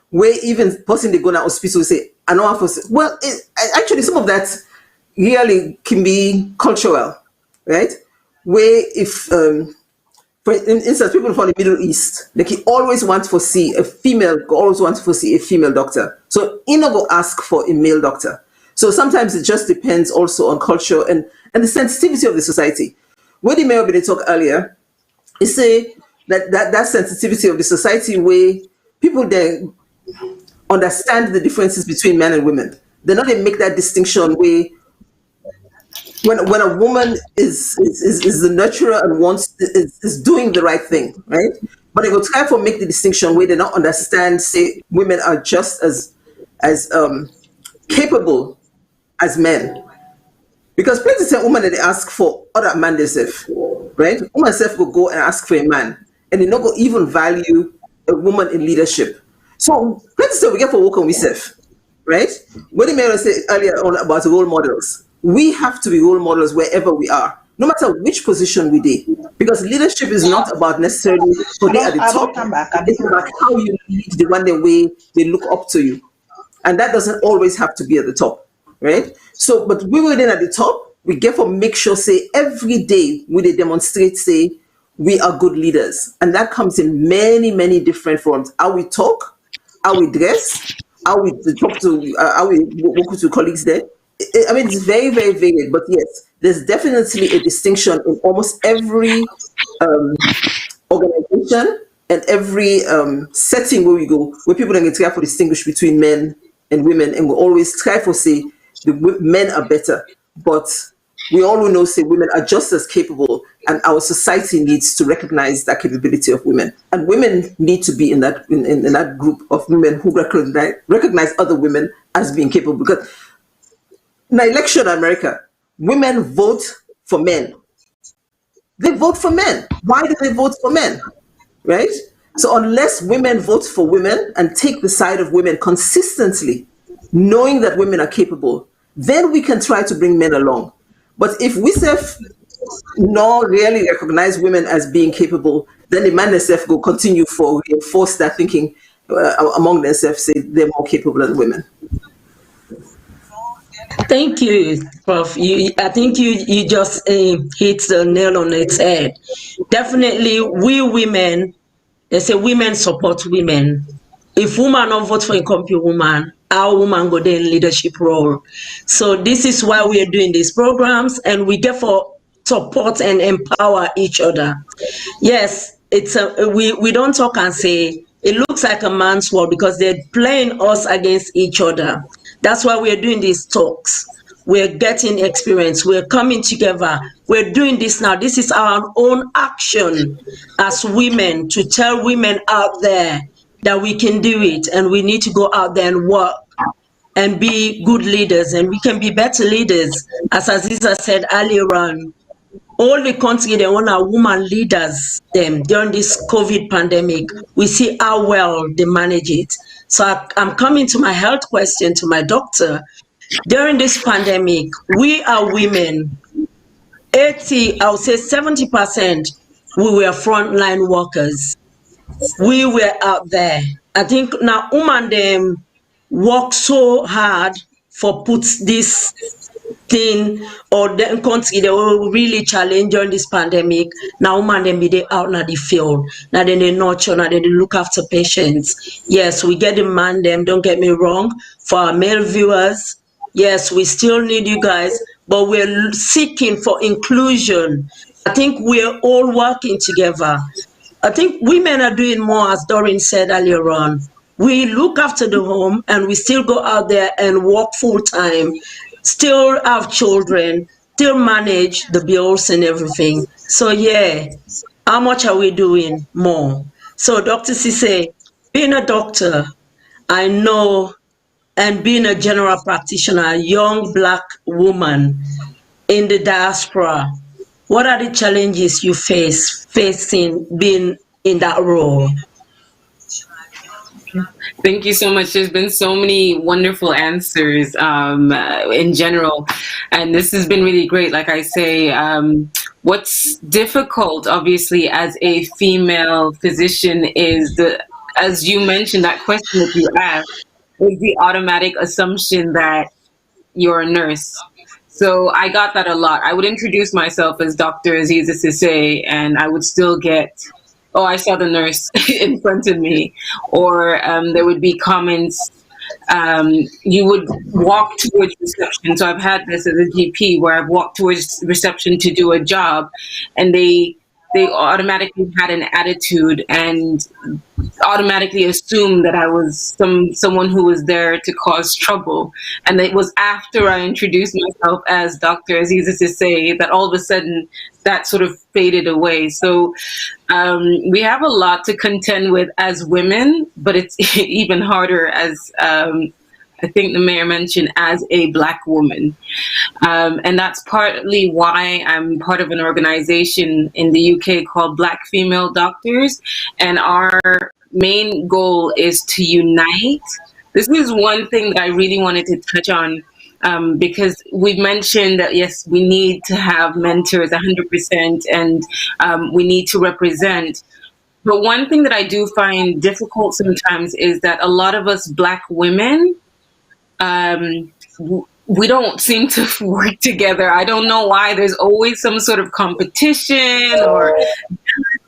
where even person they go to hospital say, I know I want to see. Well, actually some of that really can be cultural. Right? Where if, for instance, people from the Middle East, they can always want to see a female, always want to see a female doctor. So, go ask for a male doctor. So sometimes it just depends also on culture and the sensitivity of the society. Where the mayor they talked earlier, he say that sensitivity of the society where people they understand the differences between men and women. They're not they make that distinction where when a woman is the nurturer and is doing the right thing, right? But they will try to make the distinction where they don't understand, say women are just as capable as men. Because plenty of women that they ask for other man themselves, right? Woman self will go and ask for a man, and they not go even value a woman in leadership. So plenty of we get for work on ourselves, right? When the mayor said earlier on about role models. We have to be role models wherever we are, no matter which position we do. Because leadership is not about necessarily who they at the top. It's about how you lead the one way they look up to you. And that doesn't always have to be at the top, right? So, but we were then at the top, we get to make sure, say, every day we they demonstrate, say, we are good leaders. And that comes in many, many different forms. How we talk, how we dress, how we talk to, how we work with colleagues there. I mean, it's very, very varied, but yes, there's definitely a distinction in almost every organization and every setting where we go, where people are going to try to distinguish between men and women, and we always try to say men are better, but we all know say women are just as capable, and our society needs to recognize that capability of women, and women need to be in that in that group of women who recognize other women as being capable. Because in the election in America, women vote for men. They vote for men. Why do they vote for men? Right? So unless women vote for women and take the side of women consistently, knowing that women are capable, then we can try to bring men along. But if we no really recognize women as being capable, then the man themselves will continue for reinforce that thinking among themselves, say they're more capable than women. Thank you, Prof. I think you just hit the nail on its head. Definitely, we women, they say women support women. If woman don't vote for a computer woman, our woman go there in leadership role. So this is why we are doing these programs, and we therefore support and empower each other. Yes, it's we don't talk and say it looks like a man's world because they're playing us against each other. That's why we're doing these talks. We're getting experience. We're coming together. We're doing this now. This is our own action as women to tell women out there that we can do it, and we need to go out there and work and be good leaders, and we can be better leaders. As Aziza said earlier on, all the country, they want our woman leaders them during this COVID pandemic. We see how well they manage it. So I'm coming to my health question to my doctor. During this pandemic, we are women, 80, I would say 70%, we were frontline workers. We were out there. I think now women them work so hard for put this thing or the country they will really challenge during this pandemic. Now women them be they out in the field. Now then they nurture, now then they look after patients. Yes, we get the man them, don't get me wrong. For our male viewers, yes, we still need you guys, but we're seeking for inclusion. I think we're all working together. I think women are doing more, as Doreen said earlier on. We look after the home and we still go out there and work full time, still have children, still manage the bills and everything. So yeah, how much are we doing more? So Dr. Sise, being a doctor, I know, and being a general practitioner, a young Black woman in the diaspora, what are the challenges you facing being in that role? Thank you so much. There's been so many wonderful answers in general, and this has been really great. Like I say, what's difficult, obviously, as a female physician is as you mentioned, that question that you asked is the automatic assumption that you're a nurse. So I got that a lot. I would introduce myself as Dr. Aziza Sise, and I would still get, oh, I saw the nurse in front of me. Or there would be comments, you would walk towards reception. So I've had this as a GP where I've walked towards reception to do a job, and they automatically had an attitude and automatically assumed that I was someone who was there to cause trouble. And it was after I introduced myself as Dr. Aziza Sise that all of a sudden that sort of faded away. So we have a lot to contend with as women, but it's even harder as I think the mayor mentioned, as a Black woman. And that's partly why I'm part of an organization in the UK called Black Female Doctors. And our main goal is to unite. This is one thing that I really wanted to touch on, because we've mentioned that, yes, we need to have mentors 100%, and we need to represent. But one thing that I do find difficult sometimes is that a lot of us Black women, we don't seem to work together. I don't know why. There's always some sort of competition or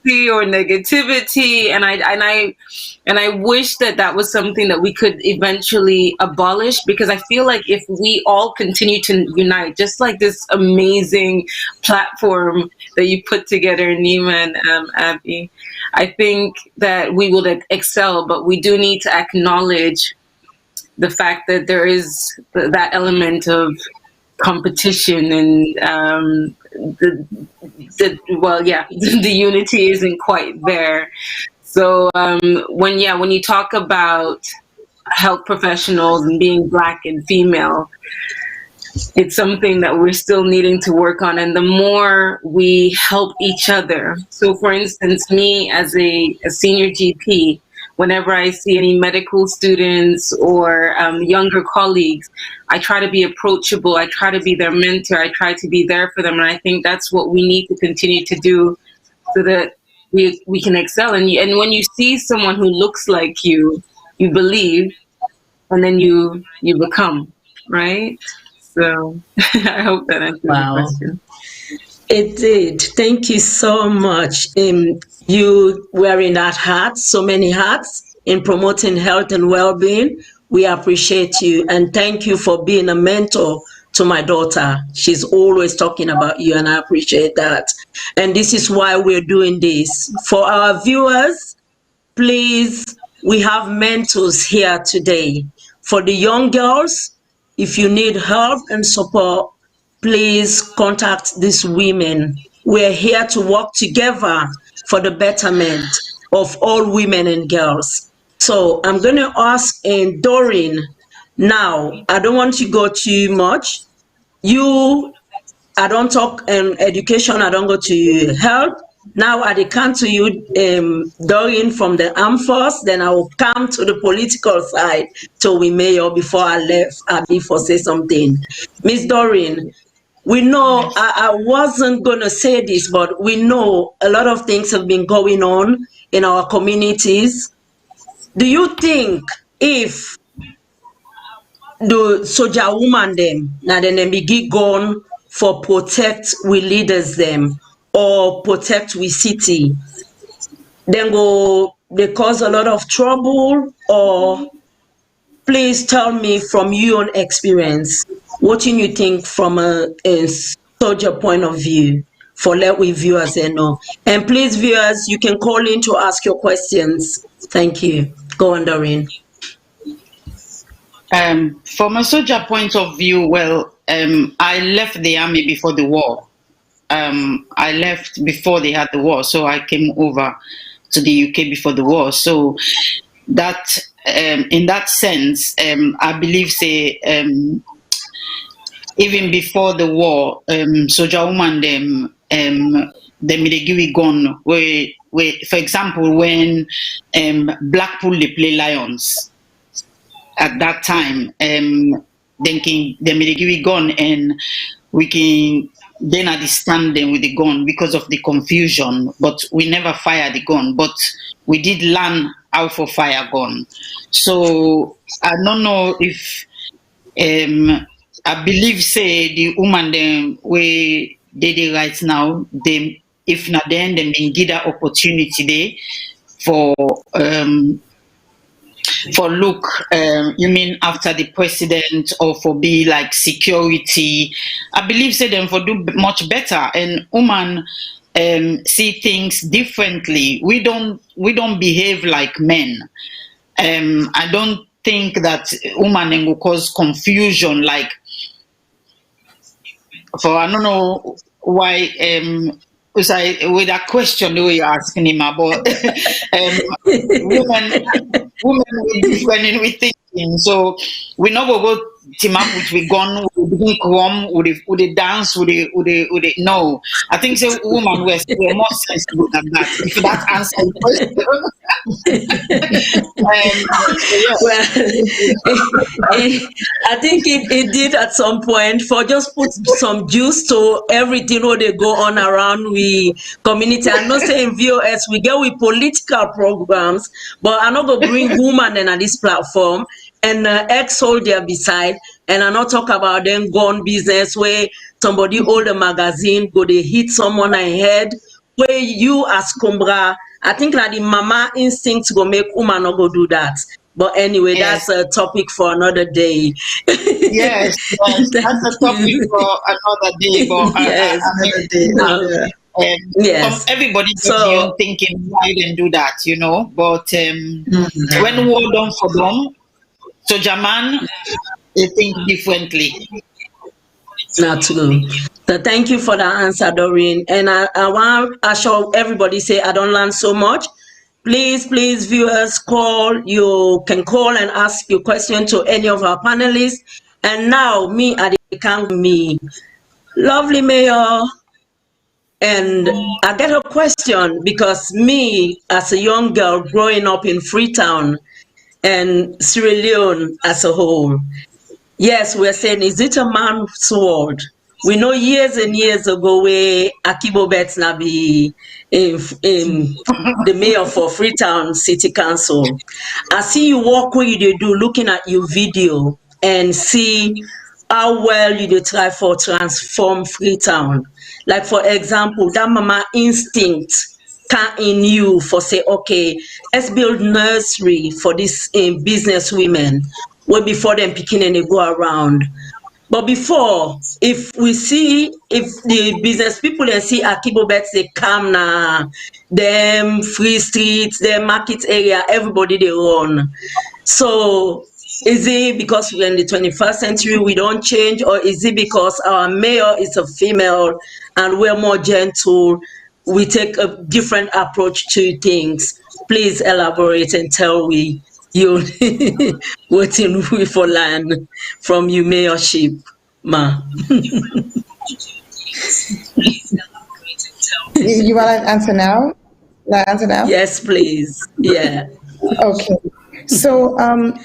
or negativity, and I wish that was something that we could eventually abolish, because I feel like if we all continue to unite, just like this amazing platform that you put together, Nima and Abby, I think that we will excel. But we do need to acknowledge the fact that there is that element of competition, and the unity isn't quite there. So when you talk about health professionals and being Black and female, it's something that we're still needing to work on. And the more we help each other, so for instance, me as a senior GP, whenever I see any medical students or younger colleagues, I try to be approachable. I try to be their mentor. I try to be there for them. And I think that's what we need to continue to do, so that we can excel. And when you see someone who looks like you believe, and then you become, right? So I hope that answers the question. It did. Thank you so much. You wearing that hat, so many hats in promoting health and well-being. We appreciate you, and thank you for being a mentor to my daughter. She's always talking about you, and I appreciate that. And this is why we're doing this. For our viewers, please, we have mentors here today. For the young girls, if you need help and support, please contact these women. We're here to work together for the betterment of all women and girls. So I'm going to ask Doreen now. I don't want to go too much. I don't talk education. I don't go to health. Now I come to you, Doreen, from the armed force. Then I will come to the political side. So we may, or before I left, before say something. Miss Doreen, we know, I wasn't going to say this, but we know a lot of things have been going on in our communities. Do you think if the soldier woman them, now then they be gone for protect we leaders them, or protect we city, then they cause a lot of trouble? Or please tell me from your own experience, what do you think from a soldier point of view, for let we viewers know. And please, viewers, you can call in to ask your questions. Thank you. Go on, Doreen. From a soldier point of view, well, I left the army before the war. I left before they had the war, so I came over to the UK before the war. So that, in that sense, I believe, say, even before the war, soldier woman them they give it gun. Where, for example, when Blackpool they play Lions at that time, then they give it gun, and we can then at the stand them with the gun because of the confusion. But we never fire the gun, but we did learn how to fire gun. So I don't know if I believe, say, the woman them we did right now, them if not then they may give that opportunity there for look, you mean after the president, or for be like security. I believe, say, them for do much better, and woman see things differently. We don't behave like men. I don't think that woman will cause confusion, like, for I don't know why with that question the way you're asking him about women will different in we thinking. So we not go team up with we gun, we begin come with the dance, with the no. I think say woman we're more sensible than that. If that answers the question. I think it did at some point, for just put some juice to everything what they go on around we community. I'm not saying VOS, we get with political programs, but I'm not going to bring women in at this platform and ex-soldier beside, and I'm not talk about them gun business where somebody hold a magazine, go they hit someone on head, way you as Kumbra, I think like the mama instinct go make woman not go do that. But anyway, Yes. that's a topic for another day. Yes, yes, that's a Thank topic you. for another day. But Yes. I mean, Another day. No. Yes. everybody get their So own thinking why they do that, you know. But when war done for them, so Jaman, they think differently. not true. So thank you for that answer, Doreen. And I want to assure everybody say I don't learn so much. Please, viewers, call. You can call and ask your question to any of our panelists. And now, me, I can't me. Lovely Mayor. And I get a question because me, as a young girl growing up in Freetown and Sierra Leone as a whole, yes, we're saying, is it a man's world? We know years and years ago where Akibo Betsna be in the mayor for Freetown City Council. I see you walk where you do looking at your video and see how well you do try for transform Freetown. Like for example, that mama instinct can in you for say, okay, let's build nursery for this business women way before them picking and they go around. But before, if the business people then see Akibo Bets, they come now, them free streets, them market area, everybody they run. So is it because we're in the 21st century we don't change, or is it because our mayor is a female and we're more gentle, we take a different approach to things? Please elaborate and tell we you waiting for land from your mayorship, ma. You want to answer now? Answer now? Yes, please. Yeah. Okay. So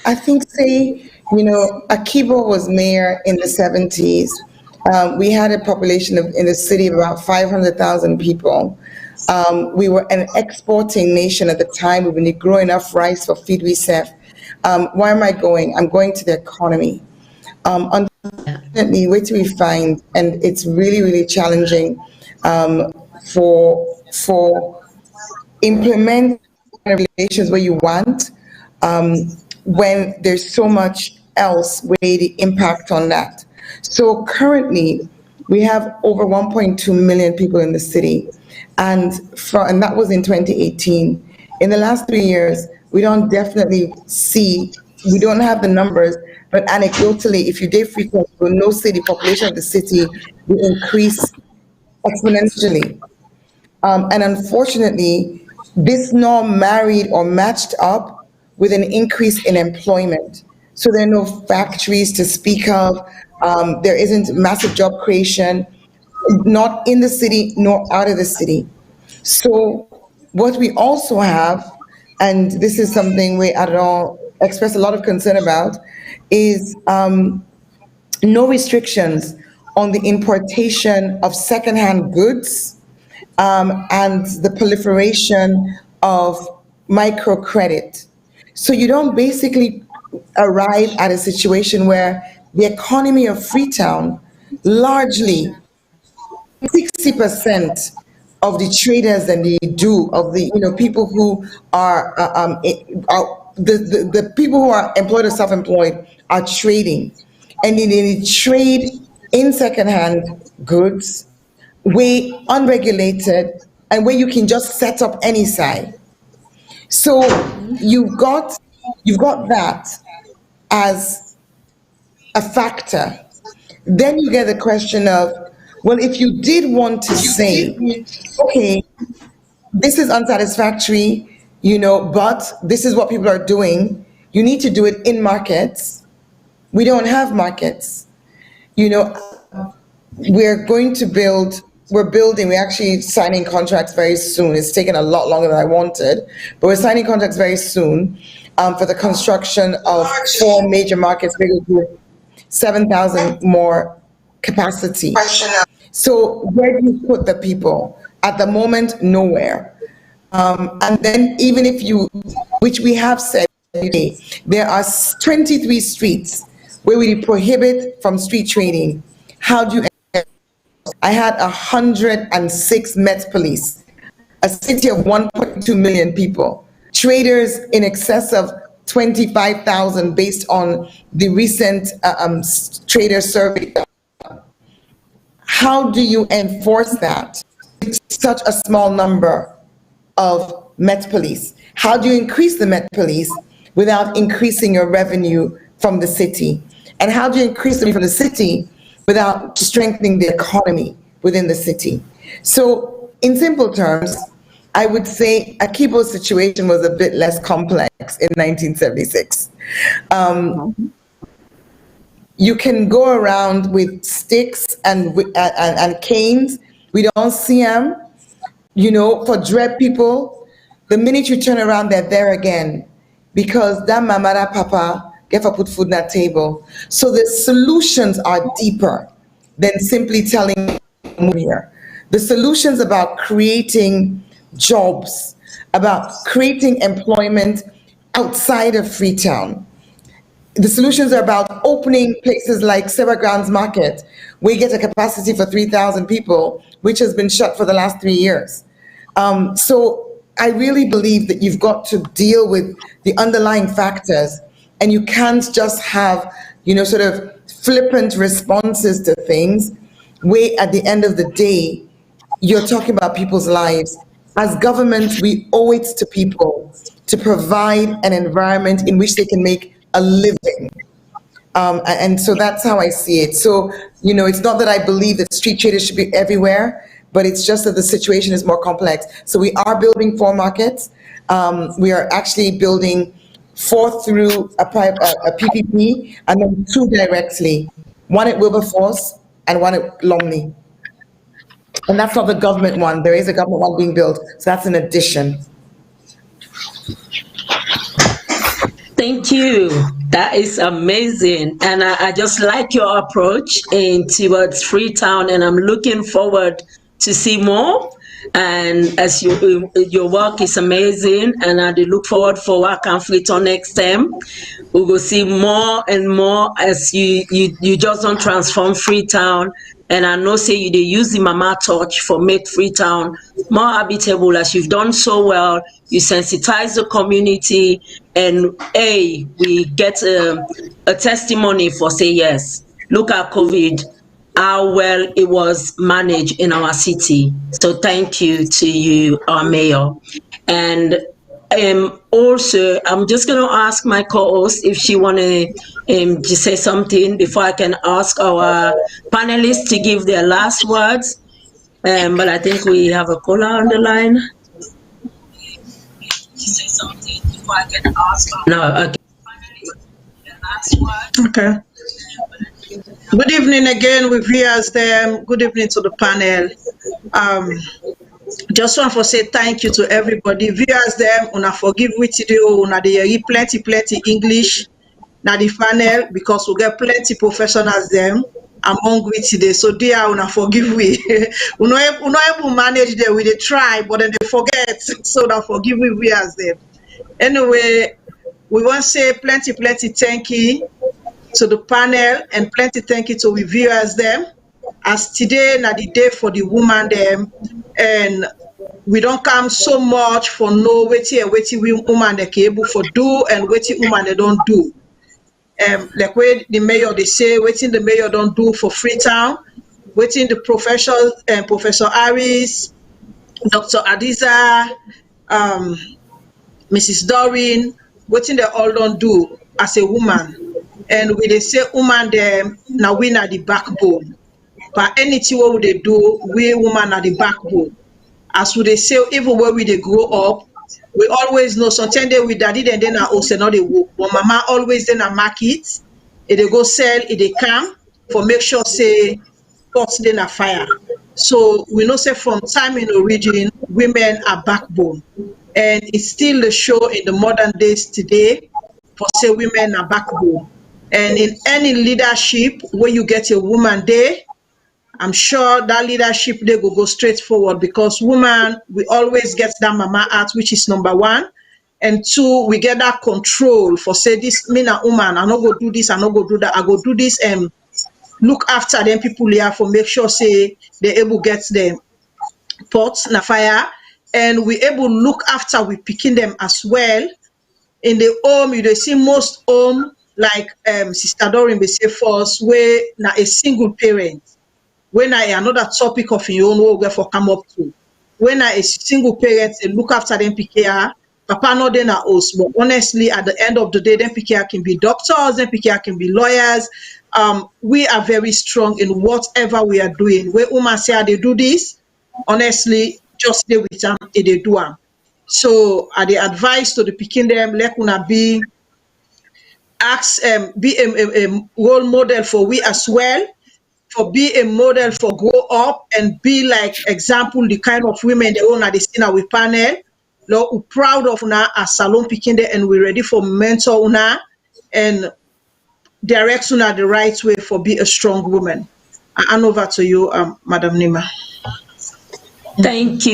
I think, say, Akibo was mayor in the 70s. We had a population in the city of about 500,000 people. We were an exporting nation at the time. We were growing enough rice for feed we serve. Where am I going? I'm going to the economy. Unfortunately, what we find, and it's really, really challenging for implement regulations where you want, when there's so much else where the impact on that. So currently, we have over 1.2 million people in the city, and that was in 2018. In the last 3 years, we don't have the numbers, but anecdotally, if you did frequent, you will know the population of the city will increase exponentially. And unfortunately, this not married or matched up with an increase in employment. So there are no factories to speak of. There isn't massive job creation, not in the city nor out of the city. So what we also have, and this is something we at all express a lot of concern about, is no restrictions on the importation of secondhand goods and the proliferation of microcredit. So you don't basically arrive at a situation where the economy of Freetown, largely 60% of the traders that they do, of the people who are the people who are employed or self-employed are trading, and they trade in secondhand goods, way unregulated, and where you can just set up any side. So you've got that as a factor. Then you get the question of, well, if you did want to say, okay, this is unsatisfactory, but this is what people are doing, you need to do it in markets. We don't have markets. We're actually signing contracts very soon. It's taken a lot longer than I wanted, but we're signing contracts very soon for the construction of 4 major markets, maybe 7,000 more capacity. So where do you put the people? At the moment, nowhere. And then even if which we have said, there are 23 streets where we prohibit from street trading. How do you? I had 106 Met police a city of 1.2 million people, traders in excess of 25,000 based on the recent trader survey. How do you enforce that? It's such a small number of Met Police. How do you increase the Met Police without increasing your revenue from the city? And how do you increase them from the city without strengthening the economy within the city? So in simple terms, I would say Akibo's situation was a bit less complex in 1976. You can go around with sticks and canes. We don't see them. You know, for dread people, the minute you turn around, they're there again, because that mama, that papa, get for put food on that table. So the solutions are deeper than simply telling here. The solutions about creating jobs, about creating employment outside of Freetown. The solutions are about opening places like Sarah Grounds Market, where you get a capacity for 3,000 people, which has been shut for the last 3 years. So I really believe that you've got to deal with the underlying factors, and you can't just have, you know, sort of flippant responses to things, where at the end of the day, you're talking about people's lives. As government, we owe it to people to provide an environment in which they can make a living. And so that's how I see it. So, you know, it's not that I believe that street traders should be everywhere, but it's just that the situation is more complex. So we are building 4 markets. We are actually building 4 through a PPP, and then 2 directly, 1 at Wilberforce and 1 at Lumley. And that's not the government one. There is a government one being built. So that's an addition. Thank you. That is amazing. And I just like your approach towards Freetown, and I'm looking forward to see more. And as your work is amazing, and I look forward for working Freetown next time. We will see more and more as you just don't transform Freetown. And I know say you use the mama touch for make Freetown more habitable, as you've done so well. You sensitize the community, and we get a testimony for say yes. Look at COVID, how well it was managed in our city. So thank you to you, our mayor. And also, I'm just going to ask my co-host if she want to just say something before I can ask our panelists to give their last words. But I think we have a caller on the line. Say something before I can ask. No, okay. Okay. Good evening again with viewers there. Good evening to the panel. Just want to say thank you to everybody. Viewers them, una forgive we today, una dey plenty English na the panel, because we get plenty professionals them among we today. So dear, una forgive we. we not able manage them, we dey try, but then they forget. So now forgive we viewers them. Anyway, we want to say plenty thank you to the panel, and plenty thank you to the viewers them. As today na the day for the woman them, and we don't come so much for know wetin we woman they able for do and wetin woman they don't do. Like where the mayor they say wetin the mayor don't do for Freetown, wetin the professors and Professor Harris, Dr. Adiza, Mrs. Doreen, wetin they all don't do as a woman. And we they say woman them now we na the backbone. But anything what they do, we woman are the backbone. As we they say, even when we they grow up, we always know sometimes they with daddy and then also not they work. But mama always then a market, if they go sell, if they come for make sure say pots then a fire. So we know say from time in origin, women are backbone. And it's still the show in the modern days today for say women are backbone. And in any leadership where you get a woman there, I'm sure that leadership they will go straight forward, because woman, we always get that mama out, which is number 1. And 2, we get that control for say this, me na woman, I no go do this, I no go do that, I go do this and look after them people here for make sure say they able get them pots na fire and we able look after we picking them as well. In the home, you dey see most home like Sister Doreen be say first, where na a single parent. When I another topic of your own we go for come up to. When I a single parent, they look after them PKR, Papa no then na us. But honestly, at the end of the day, them PKR can be doctors, them PKR can be lawyers. We are very strong in whatever we are doing. Where woman say they do this, honestly, just stay with them, they do them. So the advice to the picking them, let una be be a role model for we as well, for be a model for grow up and be like example the kind of women they own at the scene with panel. Lord, we're proud of una as salon picking there and we're ready for mentor una and direct una the right way for be a strong woman. I hand over to you, Madam Nima. Thank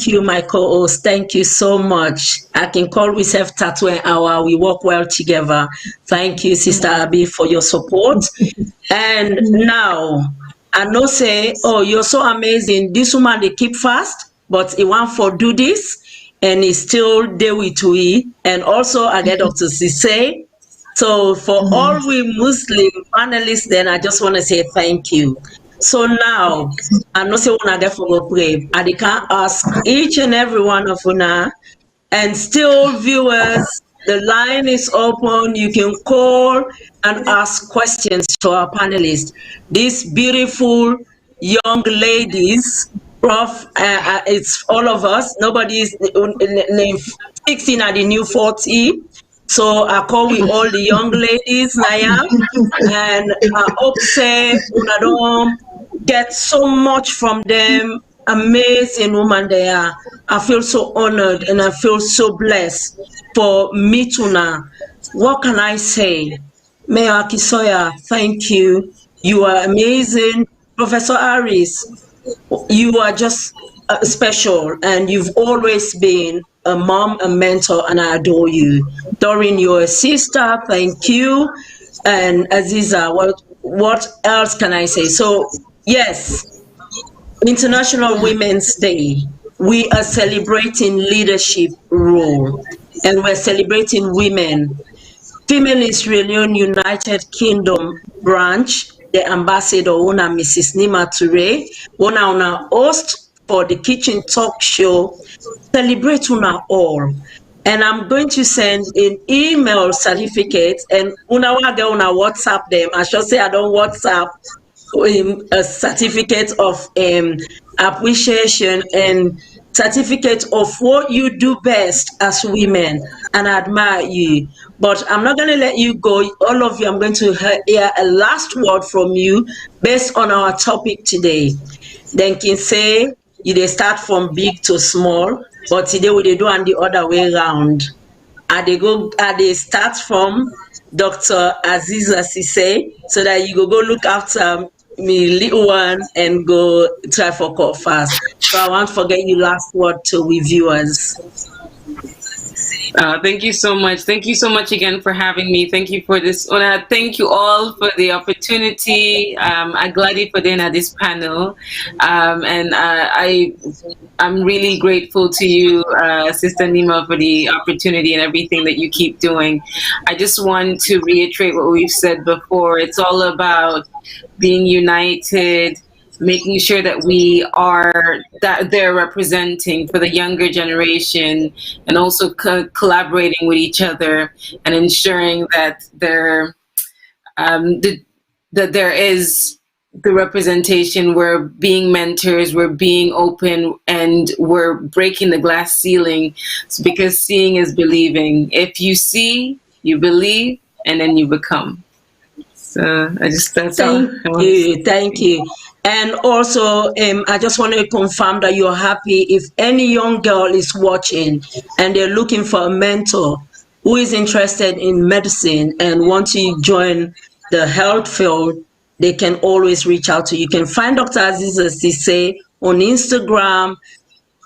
you, my co-host. Thank you so much. I can call myself Tattoo and Hour. We work well together. Thank you, Sister Abby, for your support. And now, I know say, oh, you're so amazing. This woman, they keep fast, but he want for do this, and he still there with we. And also, I get Dr. Sise. So for all we Muslim panelists, then I just want to say thank you. So now, I'm not saying I get for go pray. I can ask each and every one of una, and still viewers, the line is open. You can call and ask questions to our panelists. These beautiful young ladies, Prof, it's all of us. Nobody is 16 at the new 40. So I call we all the young ladies, Naya, and I hope say una don't get so much from them. Amazing woman they are. I feel so honored and I feel so blessed for Mituna. What can I say? Mayor Kisoya, thank you. You are amazing. Professor Harris, you are just special and you've always been a mom, a mentor, and I adore you. Doreen, you're a sister, thank you. And Aziza, what else can I say? So, yes, International Women's Day, we are celebrating leadership role and we're celebrating women. Feminist Reunion United Kingdom branch, the ambassador, Ona Mrs. Nima Ture, Ona host for the Kitchen Talk Show, celebrate una all. And I'm going to send an email certificate and una WhatsApp them. I should say I don't WhatsApp a certificate of appreciation and certificate of what you do best as women, and I admire you. But I'm not going to let you go. All of you, I'm going to hear a last word from you based on our topic today. Then can say you they start from big to small, but today we they do on the other way around. They start from Dr. Aziza Sise, so that you go look after me little one and go try for call fast. So I won't forget your last word to we viewers. Thank you so much. Thank you so much again for having me. Thank you for this. Thank you all for the opportunity. I'm glad for being at this panel. And I'm really grateful to you, Sister Nima, for the opportunity and everything that you keep doing. I just want to reiterate what we've said before. It's all about being united, making sure that that they're representing for the younger generation, and also collaborating with each other and ensuring that there is the representation. We're being mentors, we're being open, and we're breaking the glass ceiling, because seeing is believing. If you see, you believe, and then you become. So Thank you. And also, I just want to confirm that you're happy if any young girl is watching and they're looking for a mentor who is interested in medicine and want to join the health field, they can always reach out to you. You can find Dr. Aziza Sise on Instagram.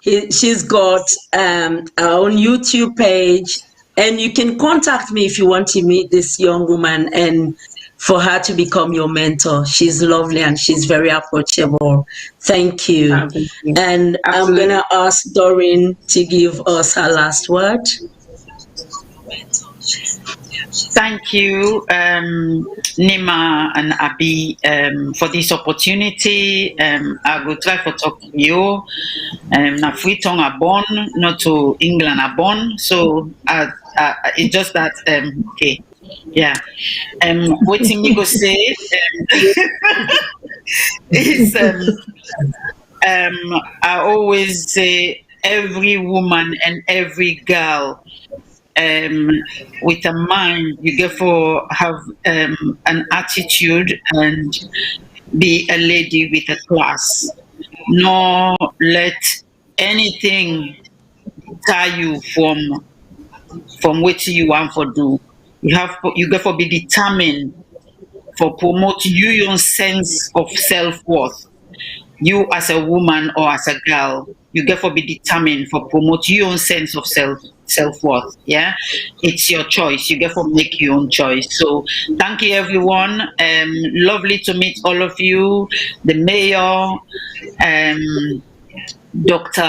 She's got her own YouTube page, and you can contact me if you want to meet this young woman and for her to become your mentor. She's lovely and she's very approachable. Thank you. Thank you. And I'm going to ask Doreen to give us her last word. Thank you, Nima and Abi, for this opportunity. I will try to talk to you. Na free tongue are born, not to England are born. So it's just that, okay, yeah. What thing you go say is, I always say every woman and every girl with a mind, you get for have an attitude and be a lady with a class. No let anything tie you from what you want to do. You get for be determined for promote your own sense of self-worth. You as a woman or as a girl, you get for be determined for promote your own sense of self-worth. Yeah, it's your choice. You get for make your own choice. So thank you everyone. Lovely to meet all of you, the mayor, Dr.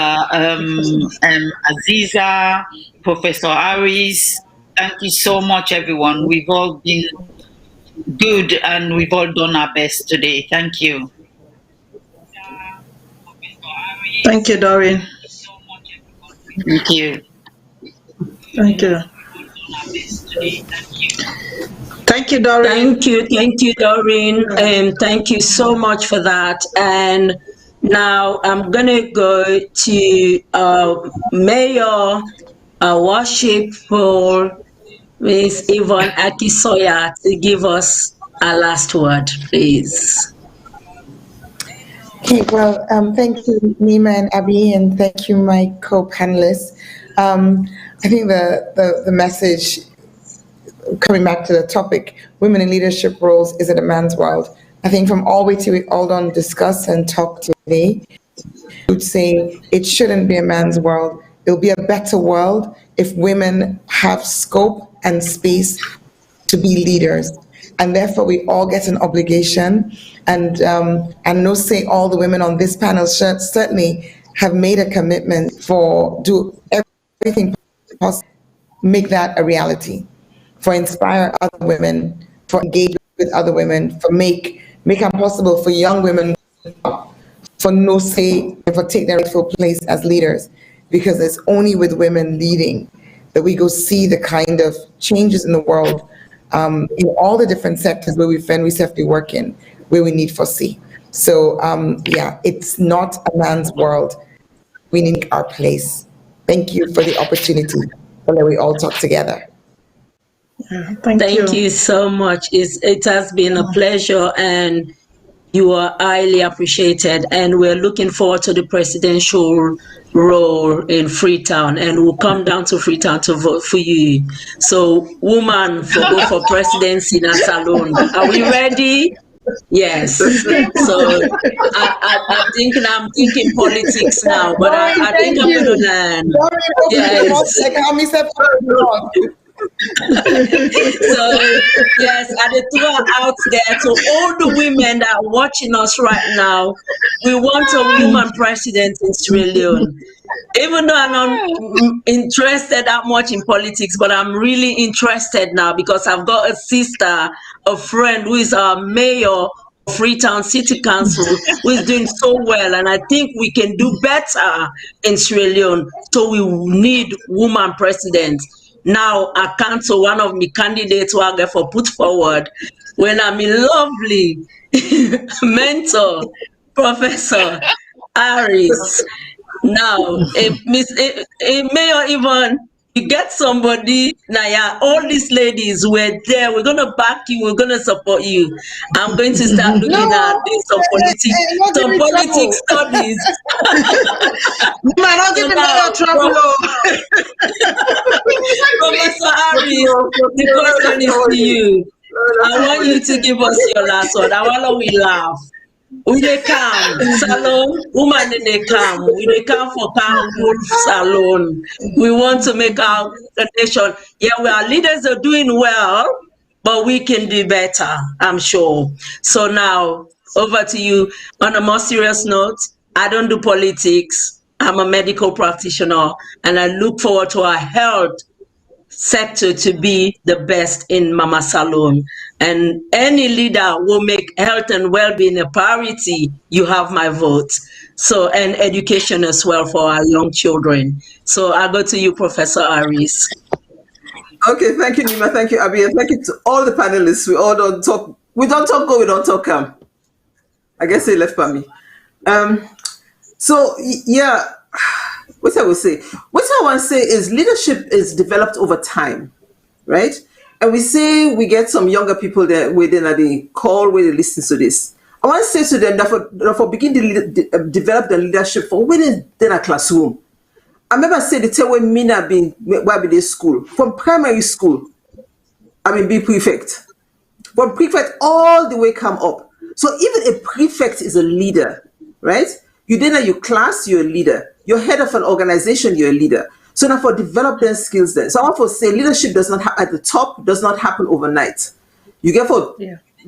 Aziza, Professor Aris. Thank you so much everyone. We've all been good and we've all done our best today. Thank you. Thank you, Doreen. Thank you. Thank you. Thank you, Doreen. Thank you, Doreen. Thank you so much for that. And now I'm gonna go to Mayor Worship for Ms. Yvonne Akisoya to give us a last word, please. Okay, well, thank you, Nima and Abby, and thank you, my co-panelists. I think the message, coming back to the topic, women in leadership roles, is it a man's world? I think from all we all done discuss and talk today, I would say it shouldn't be a man's world. It'll be a better world if women have scope and space to be leaders. And therefore we all get an obligation, and no say all the women on this panel certainly have made a commitment for do everything possible, make that a reality, for inspire other women, for engage with other women, for make it possible for young women, for no say and for take their rightful place as leaders, because it's only with women leading that we go see the kind of changes in the world, in all the different sectors where we find ourselves to work in, where we need to see. So yeah, it's not a man's world. We need our place. Thank you for the opportunity to let we all talk together. Thank you so much. It has been a pleasure, and you are highly appreciated, and we're looking forward to the presidential role in Freetown, and we'll come down to Freetown to vote for you. So woman go for presidency in SALONE. Are we ready? Yes. So I'm thinking politics now, but I think I'm going to learn. Yes. So yes, and the throw out there to all the women that are watching us right now, we want a woman president in Sierra Leone. Even though I'm not interested that much in politics, but I'm really interested now because I've got a sister, a friend who is our mayor of Freetown City Council, who is doing so well, and I think we can do better in Sierra Leone. So we need woman president. Now I cancel one of my candidates who I get for put forward when I'm a lovely mentor, Professor Aris. Now, Mayor Yvonne, you get somebody, now yeah, all these ladies were there, we're gonna back you, we're gonna support you. I'm going to start looking at some politics studies. Man, I'll give you trouble. Professor Aris, the question is to you. I want you to give us your last word. I want we laugh. We dey come, SALONE, woman they come. We dey come for SALONE. We want to make our nation. Yeah, our leaders are doing well, but we can do better, I'm sure. So now, over to you. On a more serious note, I don't do politics. I'm a medical practitioner, and I look forward to our health sector to be the best in Mama Salone. And any leader will make health and well-being a priority. You have my vote. So, and education as well for our young children. So I go to you, Professor Aris. Okay, thank you, Nima. Thank you, Abby. And thank you to all the panelists. We all don't talk. We don't talk go, we don't talk come. I guess they left by me. Yeah, what I will say. What I want to say is leadership is developed over time, right? And we say we get some younger people there within the call where they listen to this. I want to say to them that for begin to develop the leadership for within a classroom. I remember saying the tell when Mina been where be this school from primary school. I mean, be prefect. From prefect all the way come up. So even a prefect is a leader, right? You then at your class, you're a leader. You're head of an organization, you're a leader. So now for develop their skills then. So I want to say leadership does not at the top, does not happen overnight. You get for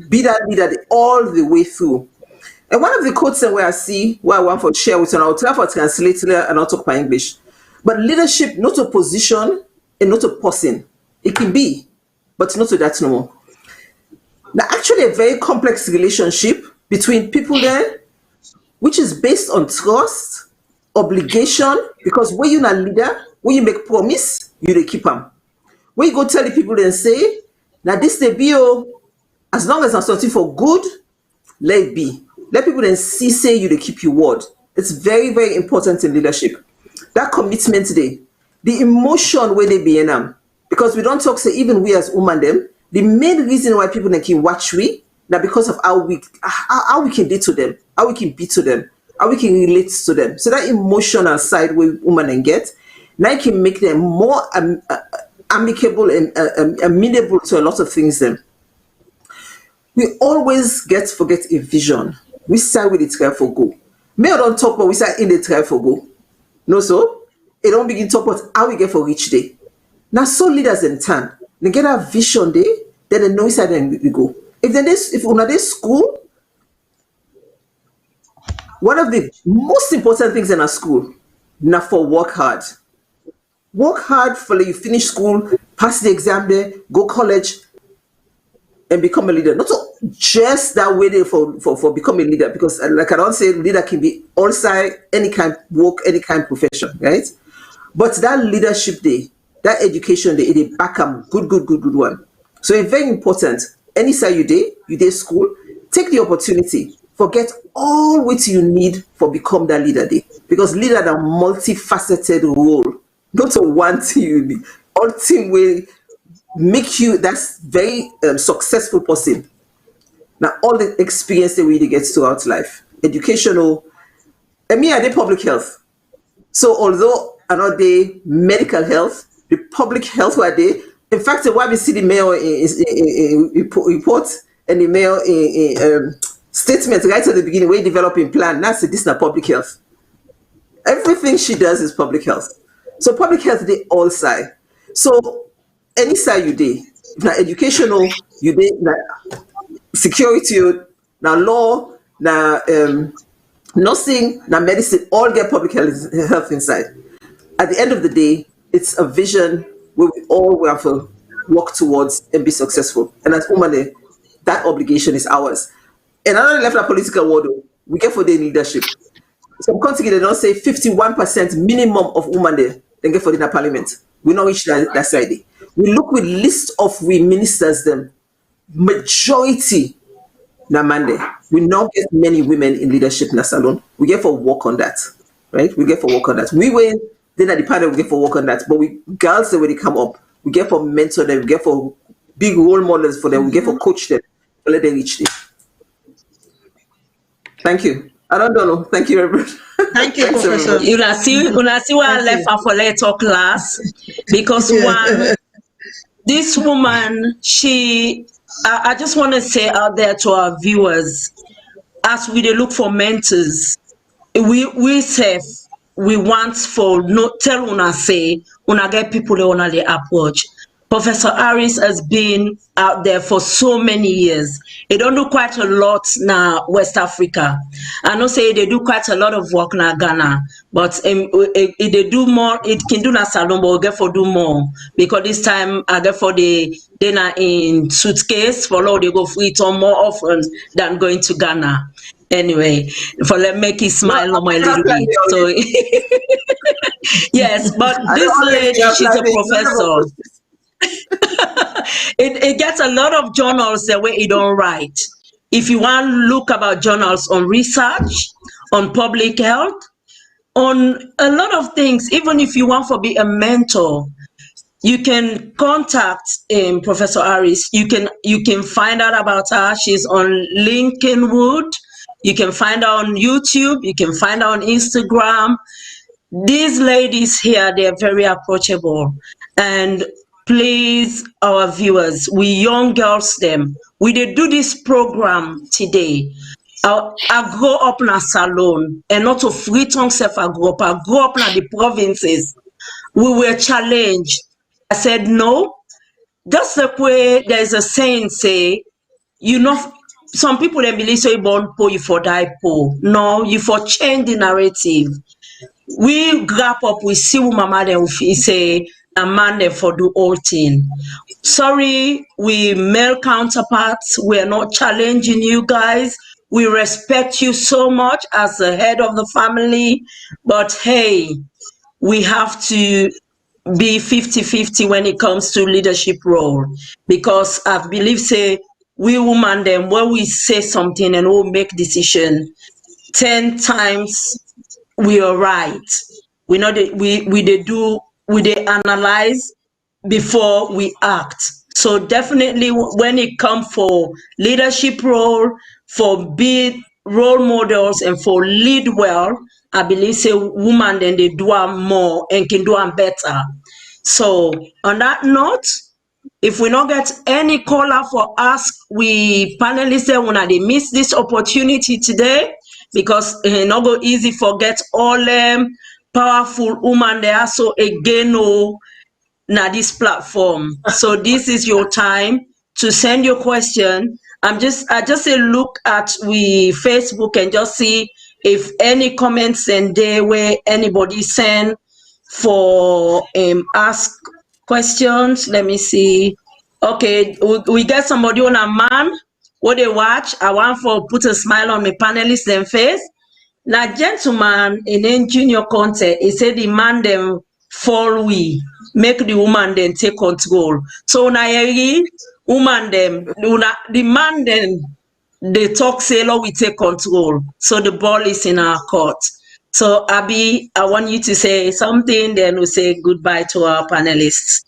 be that leader all the way through. And one of the quotes where I see, where I want to share with you, and I'll try for translate and I'll talk my English. But leadership, not a position and not a person. It can be, but not to that no more. Now, actually, a very complex relationship between people there, which is based on trust, obligation, because when you're a leader, when you make promise, you they keep them. When you go tell the people and say, now this they be, as long as I'm something for good, let it be. Let people then see, say you they keep your word. It's very, very important in leadership. That commitment today, the emotion where they be in them, because we don't talk, say, even we as women them, the main reason why people can watch we, now because of how we can do to them, how we can be to them, how we can relate to them. So that emotional side where women can get, now it can make them more amicable and amenable to a lot of things then. We always forget a vision. We start with the try for go. May I don't talk, but we start in the try for go. No, so it don't begin to talk about how we get for each day. Now, so leaders in turn, they get a vision day, then they know inside and we go. If on a school, one of the most important things in a school, now for work hard. Work hard for you finish school, pass the exam there, go college, and become a leader. Not just that way there for becoming a leader, because like I don't say leader can be all side, any kind of work, any kind of profession, right? But that leadership day, that education day, it back up good one. So it's very important. Any side you day school, take the opportunity, forget all what you need for become that leader day. Because leader is a multifaceted role. Not a one thing you need. All team will make you that's very successful person. Now all the experience they really get throughout life. Educational, and me I did public health. So although I know the medical health, the public health were there. In fact, why we see the mayor report and the mayor statement right at the beginning, where developing plan, that's this is not public health. Everything she does is public health. So public health, they all side. So any side you do, now educational, you do now security, now law, now nursing, now medicine, all get public health inside. At the end of the day, it's a vision where we all have to work towards and be successful. And as women, that obligation is ours. And another left a political world, we get for their leadership. Some countries they don't say 51% minimum of women there, they get for the parliament. We don't reach that side. We look with list of we ministers them. Majority na man there. We not get many women in leadership in the salon. We get for work on that. Right? We get for work on that. We win, then at the panel we get for work on that. But we girls when they come up, we get for mentor them, we get for big role models for them, we get for coach them, to let them reach there. Thank you. I don't know. Thank you, everybody. Thank you, Professor. You see why I left her for later class, because one, this woman, I just want to say out there to our viewers, as we look for mentors, we say we want for no tell una say una get people they wanna the approach, Professor Harris has been out there for so many years. They don't do quite a lot now West Africa. I know say they do quite a lot of work now Ghana, but they do more. It can do na salon, but we get for do more because this time I get for the dinner in suitcase for all they go free on more often than going to Ghana. Anyway, for let make it smile on my little bit. So yes, but this lady, she's a professor. It gets a lot of journals the way it don't write. If you want to look about journals on research, on public health, on a lot of things, even if you want to be a mentor, you can contact Professor Harris. You can find out about her. She's on Lincolnwood. You can find her on YouTube. You can find her on Instagram. These ladies here, they're very approachable. And please, our viewers, we young girls them, we did do this program today. I grow up in a salon and not to free tongue self I grew up in the provinces. We were challenged. I said no. Just the way there's a saying say, you know, some people they believe so you born poor, you for die poor. No, you for change the narrative. We grab up, we see what mama then say a man then for do all thing. Sorry, we male counterparts, we're not challenging you guys. We respect you so much as the head of the family, but hey, we have to be 50-50 when it comes to leadership role, because I believe say we women then when we say something and we'll make decision 10 times we are right. We know that we analyze before we act. So definitely when it comes for leadership role, for be role models and for lead well, I believe say women then they do more and can do better. So on that note, if we not get any caller for ask, we panelists when they miss this opportunity today, because it not go easy forget all them powerful women there. So again, no, now this platform. So this is your time to send your question. I just say look at we Facebook and just see if any comments and there where anybody send for ask questions. Let me see. Okay, we get somebody on a man. What they watch, I want for put a smile on my panelists them face. Now, gentleman in junior contest, he said the man them fall we make the woman then take control. So now woman them the man then they talk say we take control. So the ball is in our court. So Abby, I want you to say something, then we say goodbye to our panelists.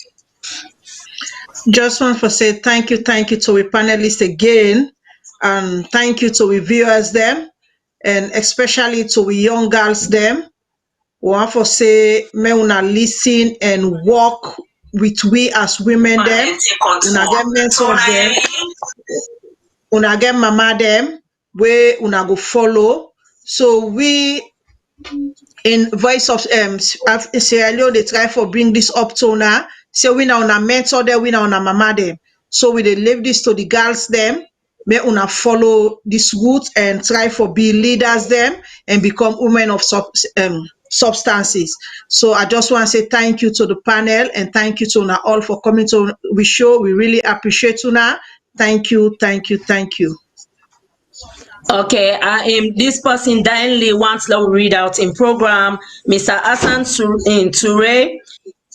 Just want to say thank you to we panelists again, and thank you to we viewers them, and especially to we young girls them. We want to say may una listen and work with we as women them. Una get mentors them. Una get mama them where una go follow. So we in Voice of Sierra Leone, they try for bring this up to now. So we now una mentor them, we now una mama them. So we they leave this to the girls them. May una follow this route and try for be leaders them and become women of substances. So I just want to say thank you to the panel and thank you to una all for coming to we show. We really appreciate una. Thank you. Okay, I am this person kindly wants to read out in program. Mr. Hassan in Toure.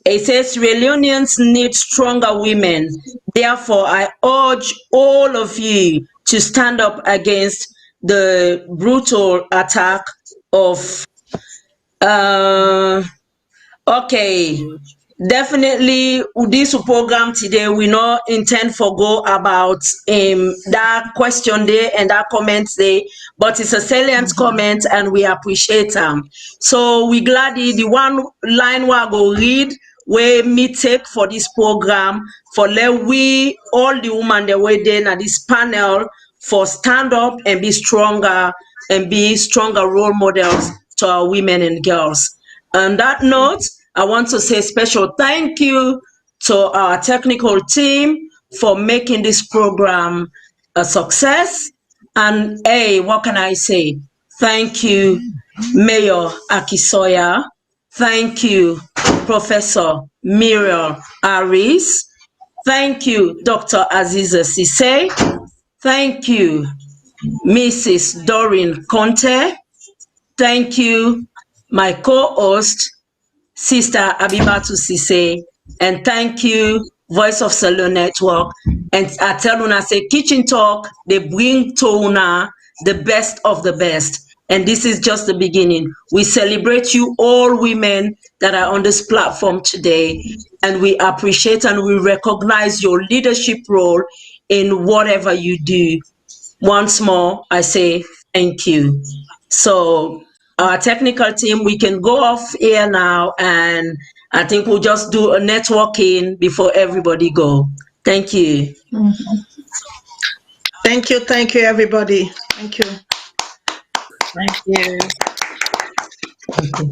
It says reunions need stronger women. Therefore, I urge all of you to stand up against the brutal attack of okay. Definitely this program today we not intend for go about that question there and that comments there, but it's a salient comment and we appreciate them. So we glad the one line we go read where me take for this program for let we all the women the way then at this panel for stand up and be stronger role models to our women and girls. On that note, I want to say special thank you to our technical team for making this program a success. And hey, what can I say? Thank you, Mayor Akisoya. Thank you, Professor Muriel Aris. Thank you, Dr. Aziza Sise. Thank you, Mrs. Doreen Conte. Thank you, my co-host, Sister Abibatu Sise. And thank you, Voice of Salone Network. And I tell una say Kitchen Talk, they bring to una the best of the best. And this is just the beginning. We celebrate you all women that are on this platform today. And we appreciate and we recognize your leadership role in whatever you do. Once more, I say thank you. So our technical team, we can go off here now, and I think we'll just do a networking before everybody go. Thank you. Thank you, everybody. Thank you. Thank you.